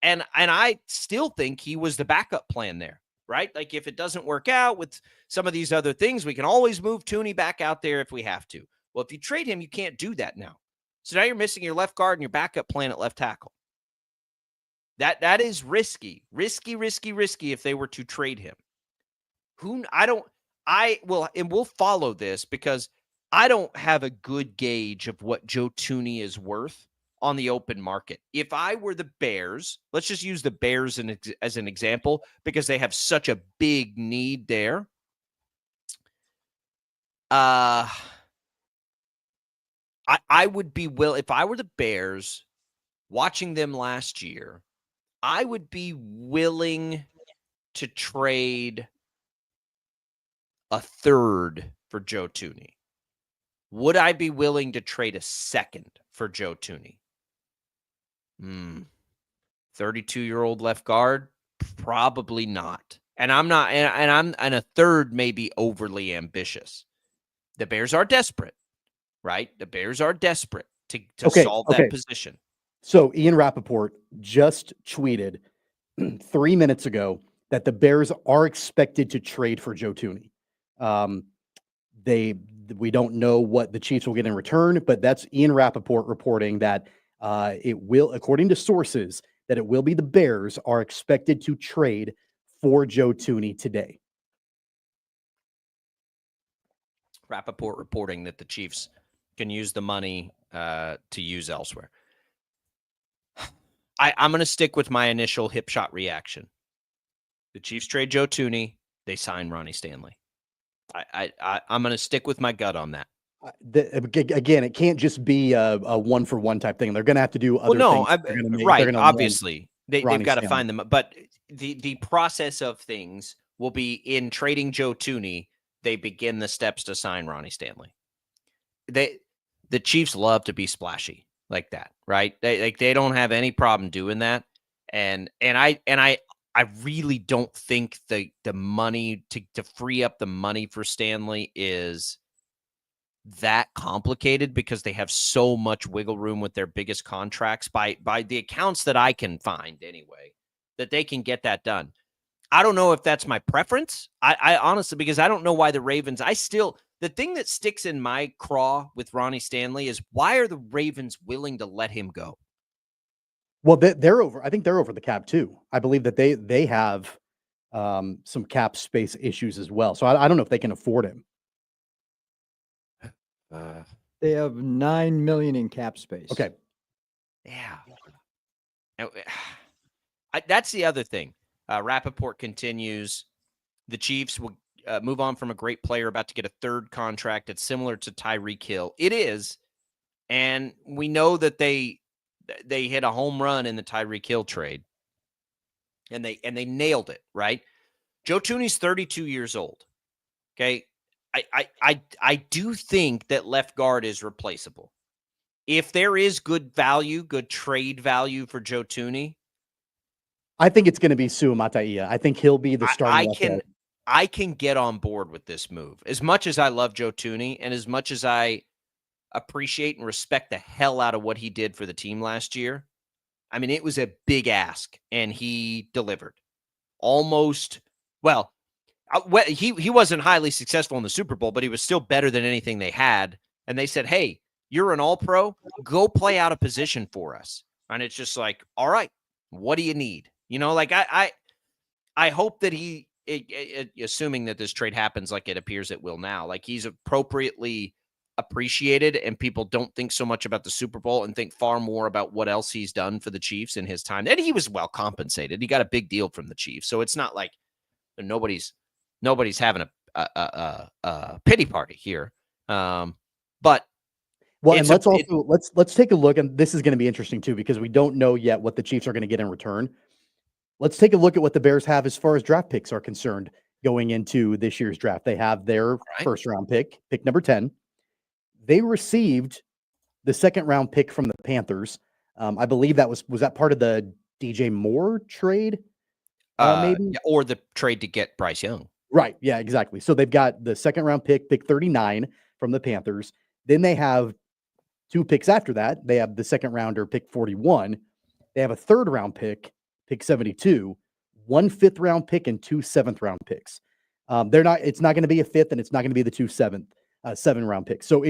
Speaker 12: And I still think he was the backup plan there, right? Like, if it doesn't work out with some of these other things, we can always move Tooney back out there if we have to. Well, if you trade him, you can't do that now. So now you're missing your left guard and your backup plan at left tackle. That is risky if they were to trade him. We'll follow this because I don't have a good gauge of what Joe Tooney is worth on the open market. If I were the Bears, let's just use the Bears as an example because they have such a big need there. I would be if I were the Bears watching them last year, I would be willing to trade a third for Joe Tooney. Would I be willing to trade a second for Joe Tooney? 32-year-old left guard? Probably not. And I'm not, and a third may be overly ambitious. The Bears are desperate, right? The Bears are desperate to solve that position.
Speaker 1: So Ian Rappaport just tweeted 3 minutes ago that the Bears are expected to trade for Joe Tooney. We don't know what the Chiefs will get in return, but that's Ian Rappaport reporting that it will, according to sources, that it will be the Bears are expected to trade for Joe Tooney today.
Speaker 12: Rappaport reporting that the Chiefs can use the money to use elsewhere. I'm going to stick with my initial hip shot reaction. The Chiefs trade Joe Tooney. They sign Ronnie Stanley. I'm going to stick with my gut on that.
Speaker 1: Again, it can't just be a one for one type thing. They're going to have to do other
Speaker 12: Well, no,
Speaker 1: things. They're gonna
Speaker 12: right.
Speaker 1: they're gonna land
Speaker 12: Obviously, they've
Speaker 1: Ronnie
Speaker 12: got to
Speaker 1: Stanley.
Speaker 12: find them. But the process of things will be in trading Joe Tooney. They begin the steps to sign Ronnie Stanley. The Chiefs love to be splashy like that, right? They don't have any problem doing that. And I really don't think the money to free up the money for Stanley is that complicated, because they have so much wiggle room with their biggest contracts by the accounts that I can find anyway, that they can get that done. I don't know if that's my preference. I honestly, because I don't know why the Ravens, the thing that sticks in my craw with Ronnie Stanley is, why are the Ravens willing to let him go?
Speaker 1: Well, they're over. I think they're over the cap too. I believe that they have some cap space issues as well. So I don't know if they can afford him.
Speaker 7: They have $9 million in cap space.
Speaker 1: Okay.
Speaker 12: Yeah. That's the other thing. Rappaport continues. The Chiefs will move on from a great player about to get a third contract that's similar to Tyreek Hill. It is. And we know that they hit a home run in the Tyreek Hill trade. And they nailed it, right? Joe Tooney's 32 years old. Okay. I do think that left guard is replaceable. If there is good trade value for Joe Tooney,
Speaker 1: I think it's going to be Sua Mata'ia. I think he'll be the starting left guard.
Speaker 12: I can get on board with this move. As much as I love Joe Tooney, and as much as I appreciate and respect the hell out of what he did for the team last year, I mean, it was a big ask, and he delivered. Almost, well, he wasn't highly successful in the Super Bowl, but he was still better than anything they had. And they said, hey, you're an all-pro. Go play out of position for us. And it's just like, all right, what do you need? You know, like I hope that assuming that this trade happens like it appears it will now, like he's appropriately appreciated, and people don't think so much about the Super Bowl and think far more about what else he's done for the Chiefs in his time. And he was well compensated. He got a big deal from the Chiefs. So it's not like nobody's having a pity party here. But
Speaker 1: well, and let's take a look, and this is going to be interesting too, because we don't know yet what the Chiefs are going to get in return. Let's take a look at what the Bears have as far as draft picks are concerned going into this year's draft. They have their first round pick number 10. They received the second round pick from the Panthers. I believe that was that part of the DJ Moore trade? Maybe?
Speaker 12: Or the trade to get Bryce Young.
Speaker 1: Right. Yeah, exactly. So they've got the second round pick 39 from the Panthers. Then they have 2 picks after that. They have the second rounder, pick 41. They have a third round pick 72, 1 5th round pick, and 2 7th round picks. It's not going to be a 5th, and it's not going to be the 2 7th round picks. So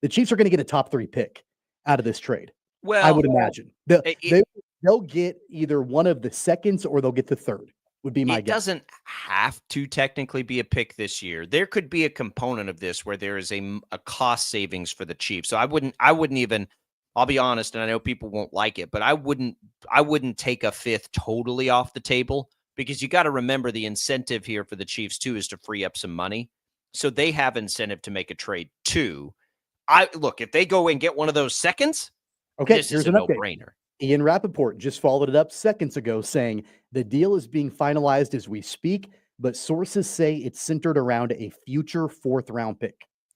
Speaker 1: the Chiefs are going to get a top 3 pick out of this trade.
Speaker 12: Well,
Speaker 1: I would imagine they'll get either one of the seconds or they'll get the third. Would be my guess. It
Speaker 12: doesn't have to technically be a pick this year. There could be a component of this where there is a cost savings for the Chiefs. So I wouldn't even, I'll be honest, and I know people won't like it, but I wouldn't take a 5th totally off the table, because you got to remember the incentive here for the Chiefs too is to free up some money. So they have incentive to make a trade too. Look, if they go and get one of those seconds,
Speaker 1: okay,
Speaker 12: this
Speaker 1: here's
Speaker 12: is a
Speaker 1: an update.
Speaker 12: no-brainer.
Speaker 1: Ian Rappaport just followed it up seconds ago, saying the deal is being finalized as we speak, but sources say it's centered around a future 4th round pick.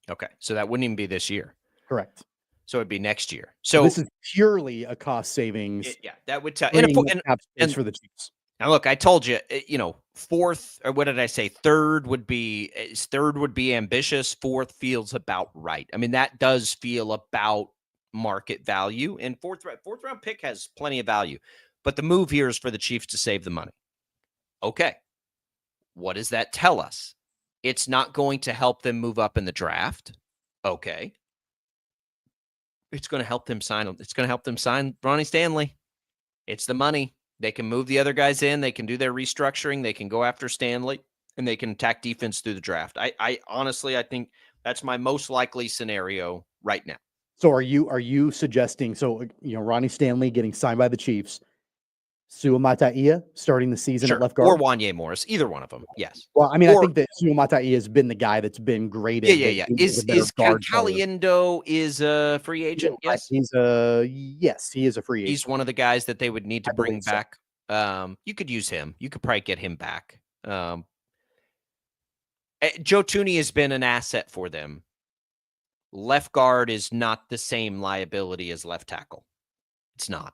Speaker 12: Okay, so that wouldn't even be this year.
Speaker 1: Correct.
Speaker 12: So it'd be next year. So
Speaker 1: this is purely a cost savings.
Speaker 12: That would tell.
Speaker 1: And for the Chiefs.
Speaker 12: Now, look, I told you, 4th, or what did I say? Third would be ambitious. 4th feels about right. I mean, that does feel about market value, and 4th round pick has plenty of value. But the move here is for the Chiefs to save the money. Okay. What does that tell us? It's not going to help them move up in the draft. Okay. It's going to help them sign. It's going to help them sign Ronnie Stanley. It's the money. They can move the other guys in. They can do their restructuring. They can go after Stanley, and they can attack defense through the draft. I honestly, I think that's my most likely scenario right now.
Speaker 1: So are you suggesting, Ronnie Stanley getting signed by the Chiefs, Sua Mata'ia starting the season at left guard.
Speaker 12: Or Wanye Morris, either one of them. Yes.
Speaker 1: Well, I mean, I think that Sua Mata'ia has been the guy that's been graded.
Speaker 12: Yeah. Is Caliendo is a free agent? Yes.
Speaker 1: He is a free agent.
Speaker 12: He's one of the guys that they would need to bring back. You could use him. You could probably get him back. Joe Thuney has been an asset for them. Left guard is not the same liability as left tackle. It's not.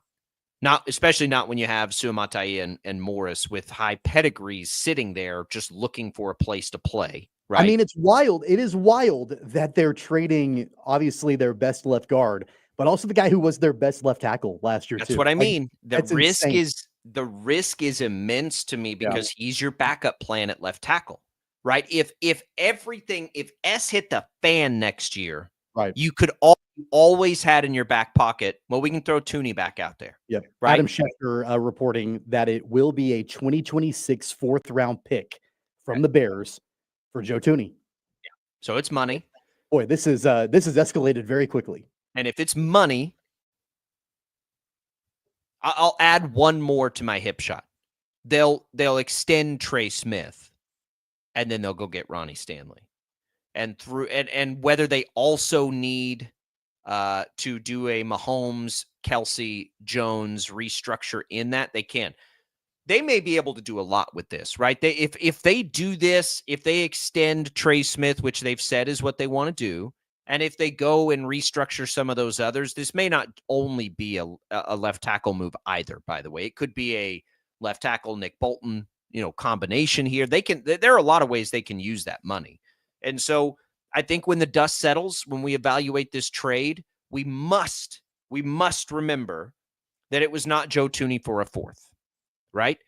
Speaker 12: Especially not when you have Suamatai and Morris with high pedigrees sitting there just looking for a place to play, right?
Speaker 1: I mean, it's wild. It is wild that they're trading, obviously, their best left guard, but also the guy who was their best left tackle last year,
Speaker 12: That's what I mean. The risk is immense to me because he's your backup plan at left tackle, right? If S hit the fan next year,
Speaker 1: right,
Speaker 12: you could always had in your back pocket, well, we can throw Thuney back out there.
Speaker 1: Yeah.
Speaker 12: Right?
Speaker 1: Adam Schefter reporting that it will be a 2026 fourth round pick from the Bears for Joe Thuney.
Speaker 12: Yeah. So it's money.
Speaker 1: Boy, this is escalated very quickly.
Speaker 12: And if it's money, I'll add one more to my hip shot. They'll extend Trey Smith, and then they'll go get Ronnie Stanley. And whether they also need to do a Mahomes, Kelsey, Jones restructure in that, they can. They may be able to do a lot with this, right? If they do this, if they extend Trey Smith, which they've said is what they want to do, and if they go and restructure some of those others, this may not only be a left tackle move either, by the way. It could be a left tackle, Nick Bolton, combination here. There are a lot of ways they can use that money. And so I think when the dust settles, when we evaluate this trade, we must remember that it was not Joe Thuney for a fourth, right?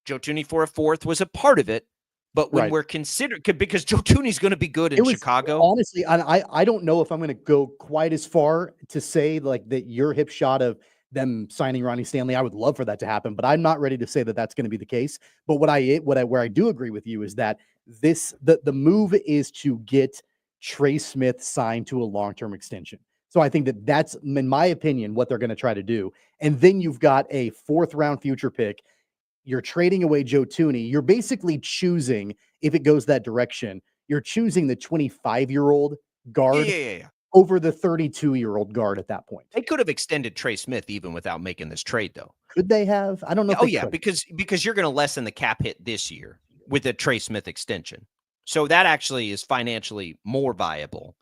Speaker 12: Joe Thuney for a fourth was a part of it, but when we're considering, because Joe Thuney's going to be good in Chicago.
Speaker 1: Honestly, I don't know if I'm going to go quite as far to say like that your hip shot of them signing Ronnie Stanley. I would love for that to happen, but I'm not ready to say that that's going to be the case. But where I do agree with you is that the move is to get Trey Smith signed to a long-term extension. So I think that's, in my opinion, what they're going to try to do. And then you've got a fourth-round future pick. You're trading away Joe Thuney. You're basically choosing, if it goes that direction, you're choosing the 25-year-old guard over the 32-year-old guard at that point.
Speaker 12: They could have extended Trey Smith even without making this trade, though.
Speaker 1: Could they have? I don't know.
Speaker 12: Because you're going to lessen the cap hit this year with a Trey Smith extension. So that actually is financially more viable.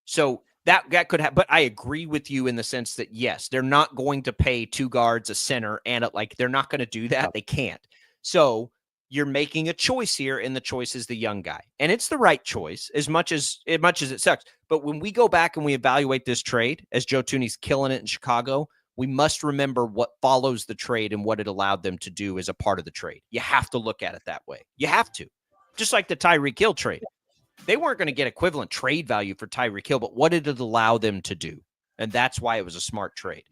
Speaker 12: So that could have, but I agree with you in the sense that, yes, they're not going to pay two guards, a center, and they're not going to do that. They can't. So you're making a choice here, and the choice is the young guy. And it's the right choice as much as it sucks. But when we go back and we evaluate this trade, as Joe Thuney's killing it in Chicago, we must remember what follows the trade and what it allowed them to do as a part of the trade. You have to look at it that way. You have to. Just like the Tyreek Hill trade. They weren't going to get equivalent trade value for Tyreek Hill, but what did it allow them to do? And that's why it was a smart trade.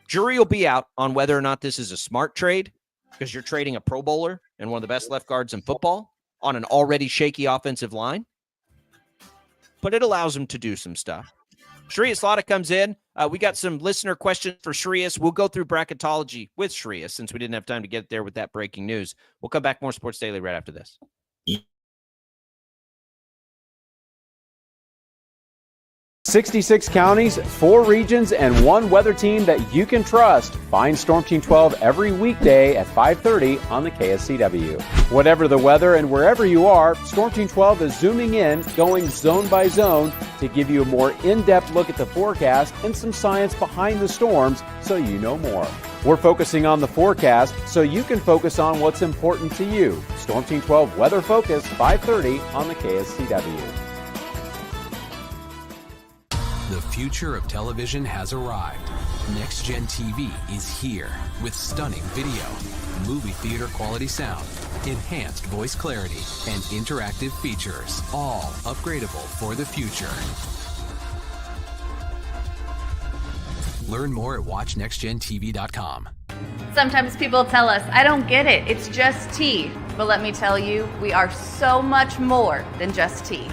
Speaker 12: Jury will be out on whether or not this is a smart trade, because you're trading a Pro Bowler and one of the best left guards in football on an already shaky offensive line. But it allows them to do some stuff. Shreyas Laddha comes in. We got some listener questions for Shreyas. We'll go through bracketology with Shreyas since we didn't have time to get there with that breaking news. We'll come back more Sports Daily right after this.
Speaker 15: 66 counties, 4 regions, and 1 weather team that you can trust. Find Storm Team 12 every weekday at 5:30 on the KSCW. Whatever the weather and wherever you are, Storm Team 12 is zooming in, going zone by zone to give you a more in-depth look at the forecast and some science behind the storms so you know more. We're focusing on the forecast so you can focus on what's important to you. Storm Team 12 Weather Focus, 5:30 on the KSCW.
Speaker 16: The future of television has arrived. Next Gen TV is here with stunning video, movie theater quality sound, enhanced voice clarity, and interactive features, all upgradable for the future. Learn more at watchnextgentv.com.
Speaker 17: Sometimes people tell us, I don't get it, it's just tea. But let me tell you, we are so much more than just tea.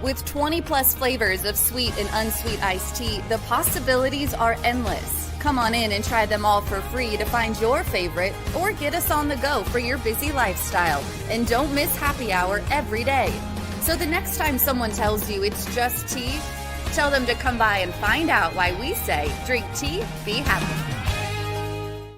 Speaker 17: With 20 plus flavors of sweet and unsweet iced tea, the possibilities are endless. Come on in and try them all for free to find your favorite or get us on the go for your busy lifestyle. And don't miss happy hour every day. So the next time someone tells you it's just tea, tell them to come by and find out why we say drink tea, be happy.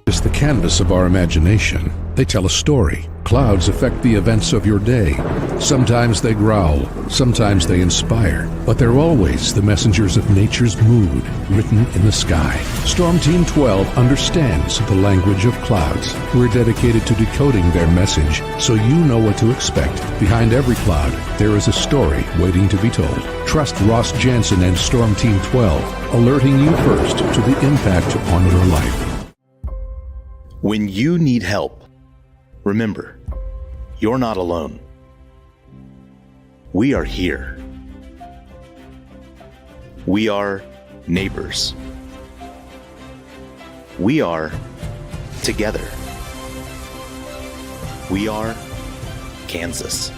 Speaker 18: Is the canvas of our imagination. They tell a story. Clouds affect the events of your day. Sometimes they growl, sometimes they inspire, but they're always the messengers of nature's mood written in the sky. Storm Team 12 understands the language of clouds. We're dedicated to decoding their message so you know what to expect. Behind every cloud, there is a story waiting to be told. Trust Ross Jansen and Storm Team 12, alerting you first to the impact on your life.
Speaker 19: When you need help, remember, you're not alone. We are here. We are neighbors. We are together. We are Kansas.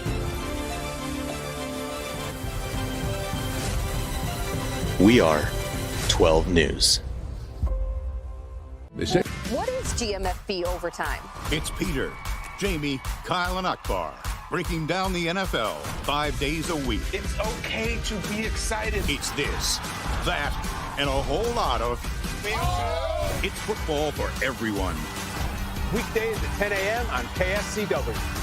Speaker 19: We are 12 News.
Speaker 18: They say,
Speaker 2: What is GMFB overtime?
Speaker 21: It's Peter, Jamie, Kyle, and Akbar breaking down the NFL 5 days a week.
Speaker 22: It's okay to be excited.
Speaker 21: It's this, that, and a whole lot of It's football for everyone.
Speaker 8: Weekdays at 10 a.m. on KSCW.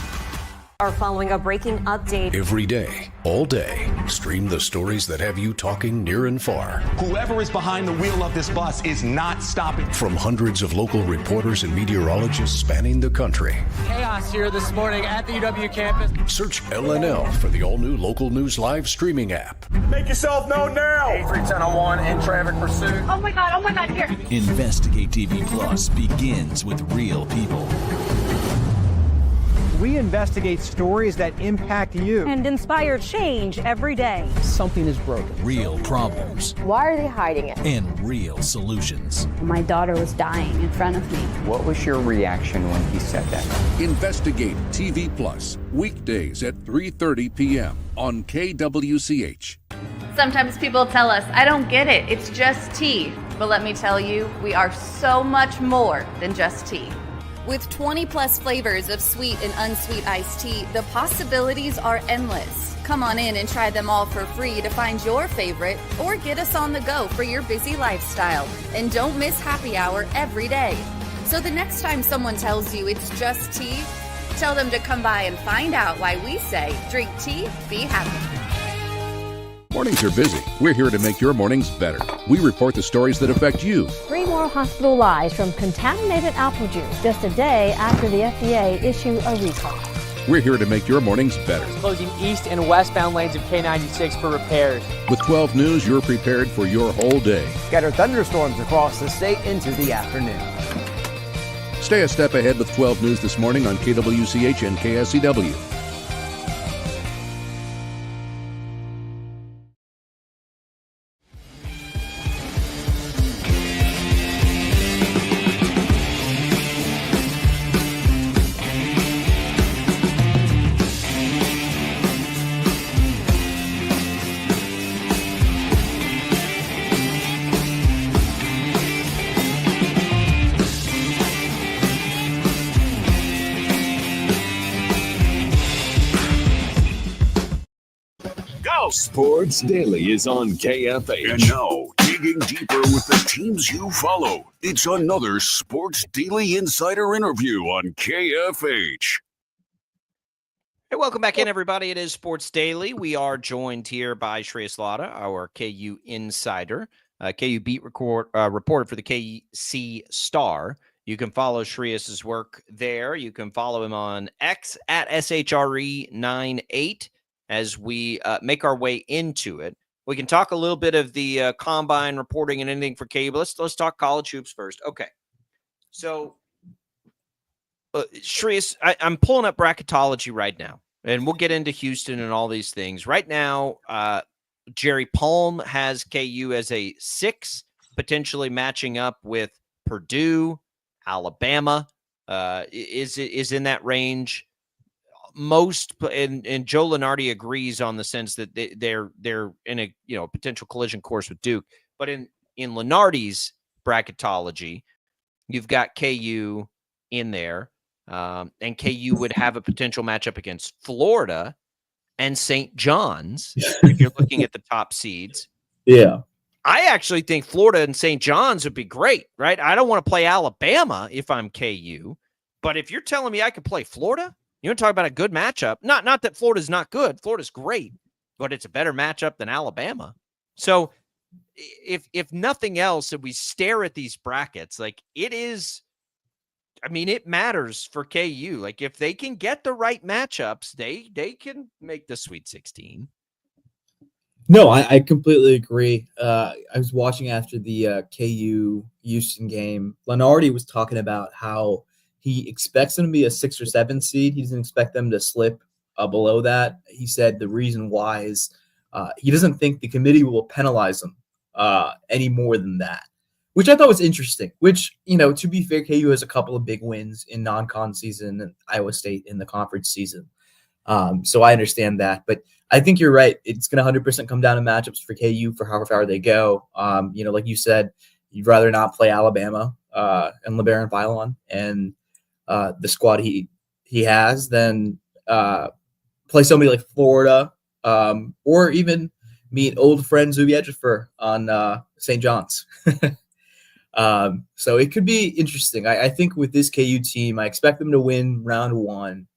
Speaker 2: Are following a breaking update.
Speaker 6: Every day, all day, stream the stories that have you talking near and far.
Speaker 22: Whoever is behind the wheel of this bus is not stopping.
Speaker 6: From hundreds of local reporters and meteorologists spanning the country.
Speaker 23: Chaos here this morning at the UW campus.
Speaker 6: Search LNL for the all-new Local News Live streaming app.
Speaker 22: Make yourself known now. 83101 in traffic pursuit.
Speaker 2: Oh my God, here.
Speaker 24: Investigate TV Plus begins with real people.
Speaker 3: We investigate stories that impact you.
Speaker 20: And inspire change every day.
Speaker 3: Something is broken.
Speaker 24: Real problems.
Speaker 2: Why are they hiding it?
Speaker 24: And real solutions.
Speaker 20: My daughter was dying in front of me.
Speaker 25: What was your reaction when he said that?
Speaker 18: Investigate TV Plus, weekdays at 3:30 p.m. on KWCH.
Speaker 17: Sometimes people tell us, I don't get it, it's just tea. But let me tell you, we are so much more than just tea. With 20 plus flavors of sweet and unsweet iced tea, the possibilities are endless. Come on in and try them all for free to find your favorite or get us on the go for your busy lifestyle. And don't miss happy hour every day. So the next time someone tells you it's just tea, tell them to come by and find out why we say drink tea, be happy.
Speaker 18: Mornings are busy. We're here to make your mornings better. We report the stories that affect you.
Speaker 20: 3 more hospital lies from contaminated apple juice just a day after the FDA issued a recall.
Speaker 18: We're here to make your mornings better.
Speaker 23: Closing east and westbound lanes of K96 for repairs.
Speaker 18: With 12 News, you're prepared for your whole day.
Speaker 3: Scattered thunderstorms across the state into the afternoon.
Speaker 18: Stay a step ahead with 12 News this morning on KWCH and KSCW.
Speaker 4: Sports Daily is on KFH. And now, digging deeper with the teams you follow, it's another Sports Daily Insider interview on KFH.
Speaker 12: Hey, welcome back in, everybody. It is Sports Daily. We are joined here by Shreyas Laddha, our KU Insider, KU beat reporter for the KC Star. You can follow Shreyas's work there. You can follow him on X at SHRE98. As we make our way into it, we can talk a little bit of the combine reporting and anything for KU, but let's talk college hoops first. Okay, so Shreyas, I'm pulling up bracketology right now, and we'll get into Houston and all these things. Right now, Jerry Palm has KU as a 6, potentially matching up with Purdue, Alabama, is in that range. Most and Joe Lunardi agrees on the sense that they're in a potential collision course with Duke, but in Lunardi's bracketology, you've got KU in there, and KU would have a potential matchup against Florida and St. John's if you're looking at the top seeds.
Speaker 5: Yeah.
Speaker 12: I actually think Florida and St. John's would be great, right? I don't want to play Alabama if I'm KU, but if you're telling me I could play Florida, you want to talk about a good matchup. Not that Florida's not good. Florida's great, but it's a better matchup than Alabama. So if nothing else, if we stare at these brackets, like it is, I mean, it matters for KU. Like if they can get the right matchups, they can make the Sweet 16.
Speaker 5: No, I completely agree. I was watching after the KU Houston game. Lenardi was talking about how he expects them to be a 6 or 7 seed. He doesn't expect them to slip below that. He said the reason why is he doesn't think the committee will penalize them any more than that, which I thought was interesting. Which, to be fair, KU has a couple of big wins in non-con season and Iowa State in the conference season. So I understand that. But I think you're right. It's going to 100% come down to matchups for KU for how far they go. Like you said, you'd rather not play Alabama and LeBaron Philon and the squad he has than play somebody like Florida or even meet old friend Zuby Ejiofor on St. John's. So it could be interesting. I think with this KU team, I expect them to win round 1.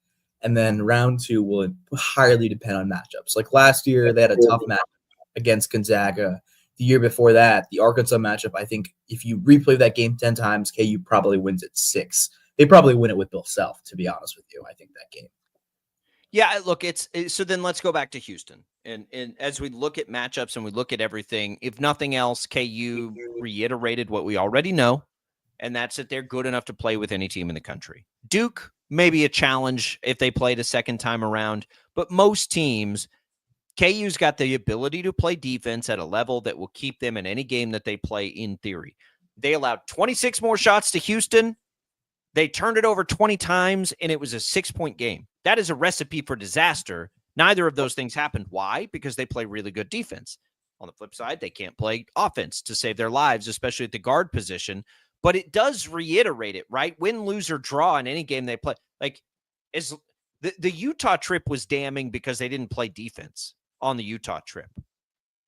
Speaker 5: And then round 2 will highly depend on matchups. Like last year, they had a tough matchup against Gonzaga. The year before that, the Arkansas matchup, I think if you replay that game 10 times, KU probably wins it 6. They probably win it with Bill Self, to be honest with you. I think that game.
Speaker 12: Yeah, look, so then let's go back to Houston. And as we look at matchups and we look at everything, if nothing else, KU reiterated what we already know, and that's that they're good enough to play with any team in the country. Duke, maybe a challenge if they played a second time around, but most teams, KU's got the ability to play defense at a level that will keep them in any game that they play in theory. They allowed 26 more shots to Houston. They turned it over 20 times, and it was a 6-point game. That is a recipe for disaster. Neither of those things happened. Why? Because they play really good defense. On the flip side, they can't play offense to save their lives, especially at the guard position. But it does reiterate it, right? Win, lose, or draw in any game they play. Like, the Utah trip was damning because they didn't play defense on the Utah trip.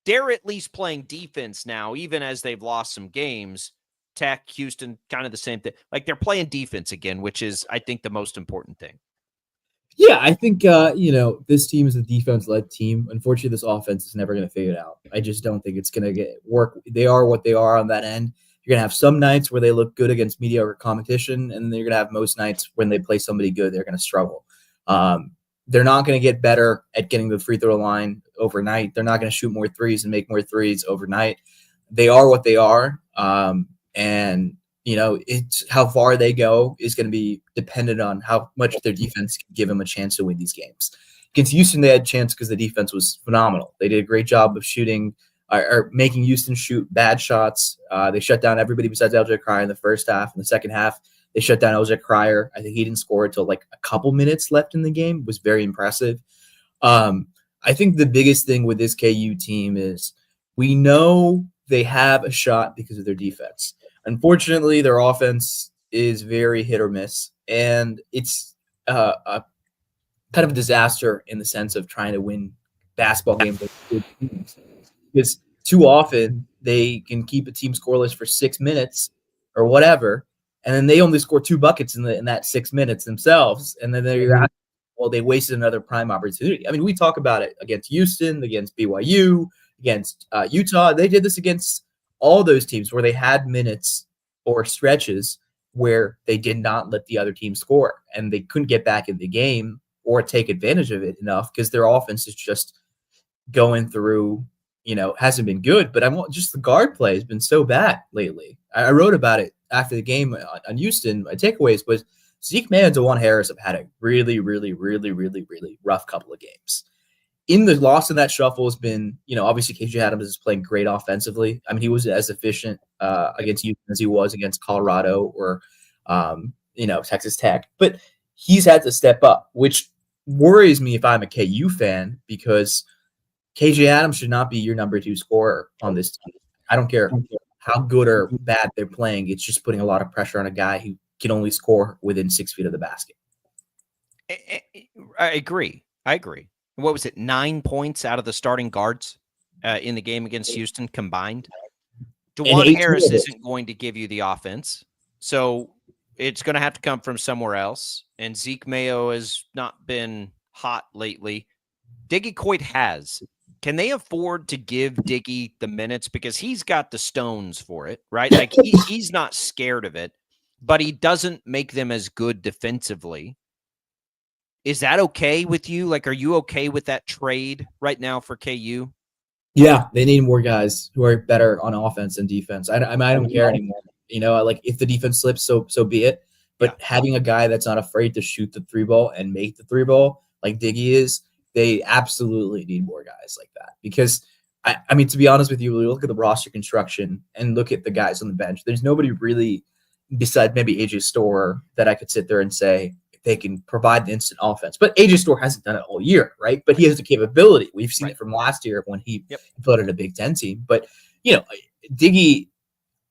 Speaker 12: They're at least playing defense now, even as they've lost some games. Tech, Houston, kind of the same thing. Like, they're playing defense again, which is, I think, the most important thing.
Speaker 5: Yeah, I think, this team is a defense-led team. Unfortunately, this offense is never going to figure it out. I just don't think it's going to work. They are what they are on that end. You're going to have some nights where they look good against mediocre competition, and then you're going to have most nights when they play somebody good, they're going to struggle. They're not going to get better at getting the free throw line overnight. They're not going to shoot more threes and make more threes overnight. They are what they are. It's how far they go is going to be dependent on how much their defense can give them a chance to win these games. Against Houston, they had a chance because the defense was phenomenal. They did a great job of shooting or making Houston shoot bad shots. They shut down everybody besides LJ Cryer in the first half. In the second half, they shut down LJ Cryer. I think he didn't score until like a couple minutes left in the game. It was very impressive. I think the biggest thing with this KU team is we know they have a shot because of their defense. Unfortunately, their offense is very hit or miss, and it's a kind of a disaster in the sense of trying to win basketball games with good teams. Because too often they can keep a team scoreless for 6 minutes or whatever, and then they only score 2 buckets in that 6 minutes themselves, and then they wasted another prime opportunity. I mean, we talk about it against Houston, against BYU, against Utah. They did this against all those teams where they had minutes or stretches where they did not let the other team score, and they couldn't get back in the game or take advantage of it enough because their offense is just going through, hasn't been good. But just the guard play has been so bad lately. I wrote about it after the game on Houston. My takeaways was Zeke May and DeJuan Harris have had a really, really, really, really, really rough couple of games. In the loss of that shuffle has been, obviously KJ Adams is playing great offensively. I mean, he was as efficient against Houston as he was against Colorado or, Texas Tech. But he's had to step up, which worries me if I'm a KU fan because KJ Adams should not be your number 2 scorer on this team. I don't care how good or bad they're playing. It's just putting a lot of pressure on a guy who can only score within 6 feet of the basket.
Speaker 12: I agree. What was it? 9 points out of the starting guards in the game against Houston combined. DeJuan Harris isn't going to give you the offense, so it's going to have to come from somewhere else. And Zeke Mayo has not been hot lately. Diggy Coit has. Can they afford to give Diggy the minutes? Because he's got the stones for it, right? Like he's not scared of it, but he doesn't make them as good defensively. Is that okay with you? Like, are you okay with that trade right now for KU?
Speaker 5: Yeah, they need more guys who are better on offense and defense. I don't care anymore. Like if the defense slips, so be it. But having a guy that's not afraid to shoot the three ball and make the three ball like Diggy is, they absolutely need more guys like that. Because, I mean, to be honest with you, when you look at the roster construction and look at the guys on the bench, there's nobody really, besides maybe AJ Storr, that I could sit there and say they can provide the instant offense. But AJ Storr hasn't done it all year, right? But he has the capability. We've seen it from last year when he floated a Big Ten team. But, Diggy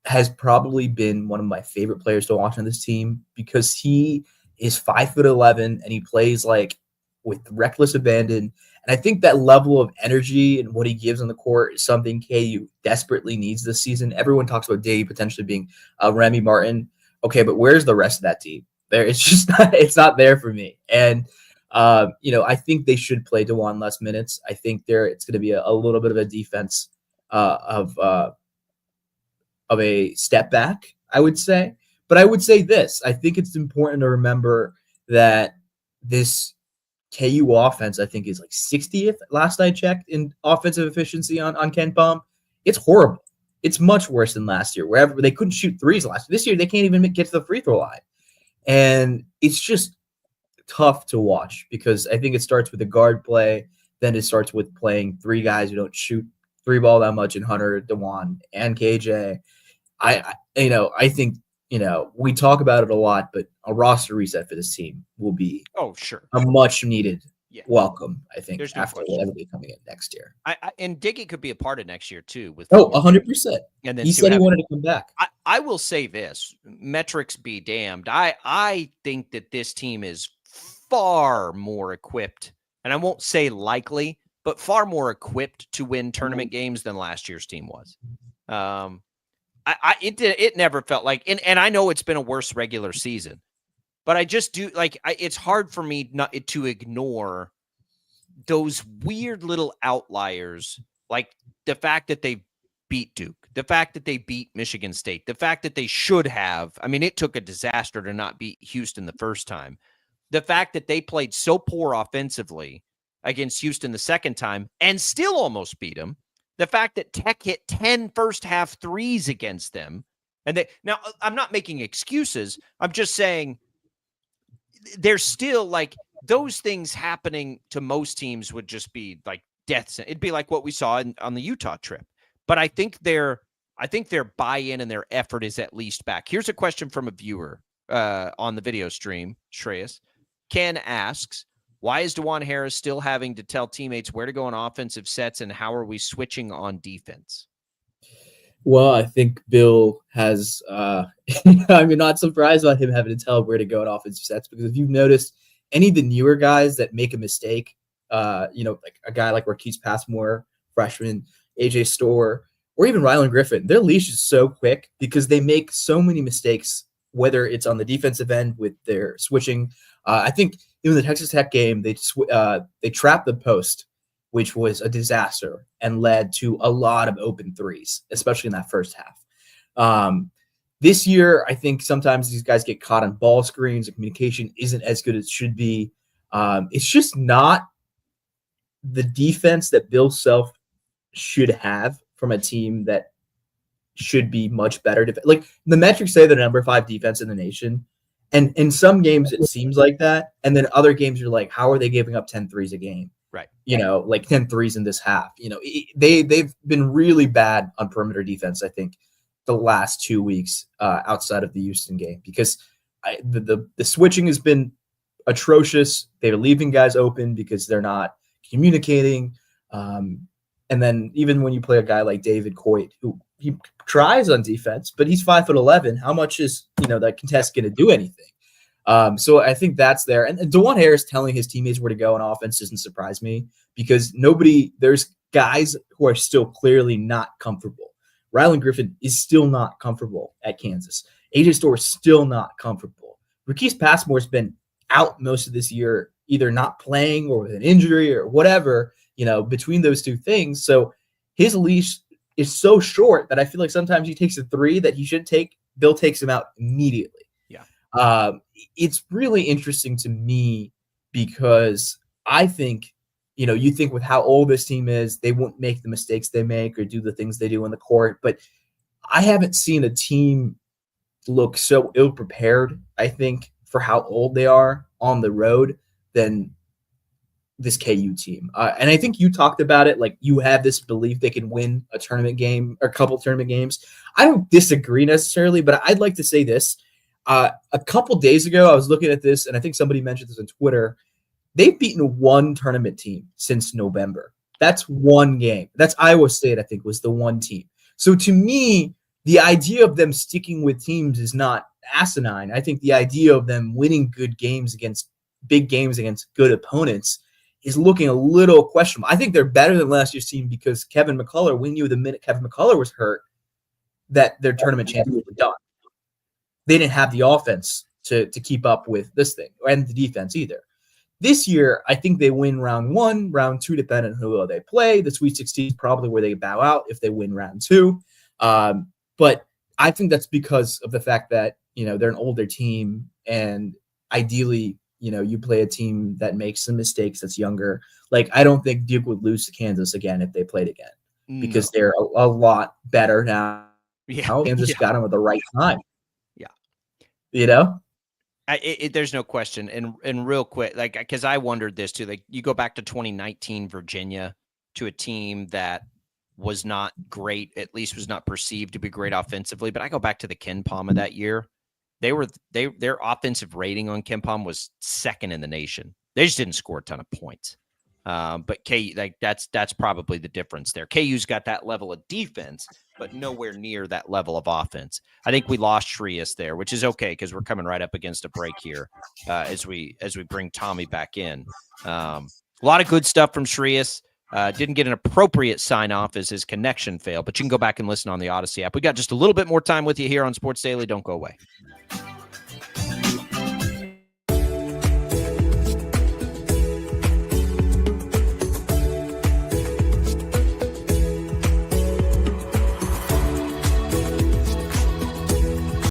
Speaker 5: has probably been one of my favorite players to watch on this team because he is 5'11" and he plays like with reckless abandon. And I think that level of energy and what he gives on the court is something KU desperately needs this season. Everyone talks about Diggy potentially being Remy Martin. Okay, but where's the rest of that team? It's just it's not there for me. And I think they should play DeJuan less minutes. I think it's going to be a little bit of a defense of a step back, I would say. But I would say this: I think it's important to remember that this KU offense, I think, is like 60th last I checked in offensive efficiency on Ken Palm. It's horrible. It's much worse than last year, wherever they couldn't shoot threes last year. This year, they can't even get to the free throw line. And it's just tough to watch because I think it starts with the guard play. Then it starts with playing three guys who don't shoot three ball that much in Hunter, DeJuan, and KJ. I think, we talk about it a lot, but a roster reset for this team will be a much needed welcome, I think, after everybody coming in next year.
Speaker 12: And Diggy could be a part of next year too.
Speaker 5: 100%.
Speaker 12: And then
Speaker 5: he said he wanted to come back.
Speaker 12: I will say this: metrics be damned. I think that this team is far more equipped, and I won't say likely, but far more equipped to win tournament games than last year's team was. It never felt like, and I know it's been a worse regular season, but I just do it's hard for me not to ignore those weird little outliers, like the fact that they beat Duke, the fact that they beat Michigan State, the fact that they should have. I mean, it took a disaster to not beat Houston the first time. The fact that they played so poor offensively against Houston the second time and still almost beat them. The fact that Tech hit 10 first half threes against them. And now I'm not making excuses. I'm just saying there's still like those things happening to most teams would just be like death. It'd be like what we saw on the Utah trip. But I think their buy-in and their effort is at least back. Here's a question from a viewer on the video stream, Shreyas. Ken asks, why is DeJuan Harris still having to tell teammates where to go on offensive sets, and how are we switching on defense?
Speaker 5: Well, I think Bill has, not surprised about him having to tell where to go on offensive sets, because if you've noticed, any of the newer guys that make a mistake, like a guy like Marquise Passmore, freshman, AJ Storr, or even Rylan Griffin, their leash is so quick because they make so many mistakes, whether it's on the defensive end with their switching. I think in the Texas Tech game, they trapped the post, which was a disaster and led to a lot of open threes, especially in that first half. This year, I think sometimes these guys get caught on ball screens. The communication isn't as good as it should be. It's just not the defense that Bill Self should have from a team that should be much better. Like the metrics say they're number 5 defense in the nation. And in some games, it seems like that. And then other games, you're like, how are they giving up 10 threes a game?
Speaker 12: Right.
Speaker 5: Like 10 threes in this half. They've been really bad on perimeter defense, I think, the last 2 weeks outside of the Houston game, because the switching has been atrocious. They're leaving guys open because they're not communicating. And And then even when you play a guy like David Coit, who he tries on defense, but he's 5'11". How much is that contest going to do anything? So I think that's there. And DeJuan Harris telling his teammates where to go on offense doesn't surprise me, because there's guys who are still clearly not comfortable. Rylan Griffin is still not comfortable at Kansas. AJ Storr is still not comfortable. Marquise Passmore's been out most of this year, either not playing or with an injury or whatever, between those two things. So his leash is so short that I feel like sometimes he takes a three that he should take. Bill takes him out immediately.
Speaker 12: Yeah.
Speaker 5: It's really interesting to me because I think, you think with how old this team is, they won't make the mistakes they make or do the things they do on the court. But I haven't seen a team look so ill-prepared, I think, for how old they are on the road than this KU team. And I think you talked about it, like you have this belief they can win a tournament game or a couple tournament games. I don't disagree necessarily, but I'd like to say this. A couple days ago, I was looking at this, and I think somebody mentioned this on Twitter. They've beaten one tournament team since November. That's one game. That's Iowa State, I think, was the one team. So to me, the idea of them sticking with teams is not asinine. I think the idea of them winning big games against good opponents is looking a little questionable. I think they're better than last year's team because Kevin McCullough, we knew the minute Kevin McCullough was hurt that their tournament chances were done. They didn't have the offense to keep up with this thing, and the defense either. This year, I think they win round 1, round 2, depending on who they play. The Sweet 16 is probably where they bow out if they win round 2. But I think that's because of the fact that, they're an older team, and ideally, you play a team that makes some mistakes that's younger. Like, I don't think Duke would lose to Kansas again if they played again because they're a lot better now.
Speaker 12: Yeah.
Speaker 5: Kansas got them at the right time.
Speaker 12: Yeah. There's no question. And real quick, like, because I wondered this too, like you go back to 2019 Virginia, to a team that was not great, at least was not perceived to be great offensively. But I go back to the Ken Palm of that year. Their offensive rating on Ken Palm was second in the nation. They just didn't score a ton of points. But that's probably the difference there. KU's got that level of defense, but nowhere near that level of offense. I think we lost Shreyas there, which is okay because we're coming right up against a break here as we bring Tommy back in. A lot of good stuff from Shreyas. Didn't get an appropriate sign off as his connection failed, but you can go back and listen on the Odyssey app. We got just a little bit more time with you here on Sports Daily. Don't go away.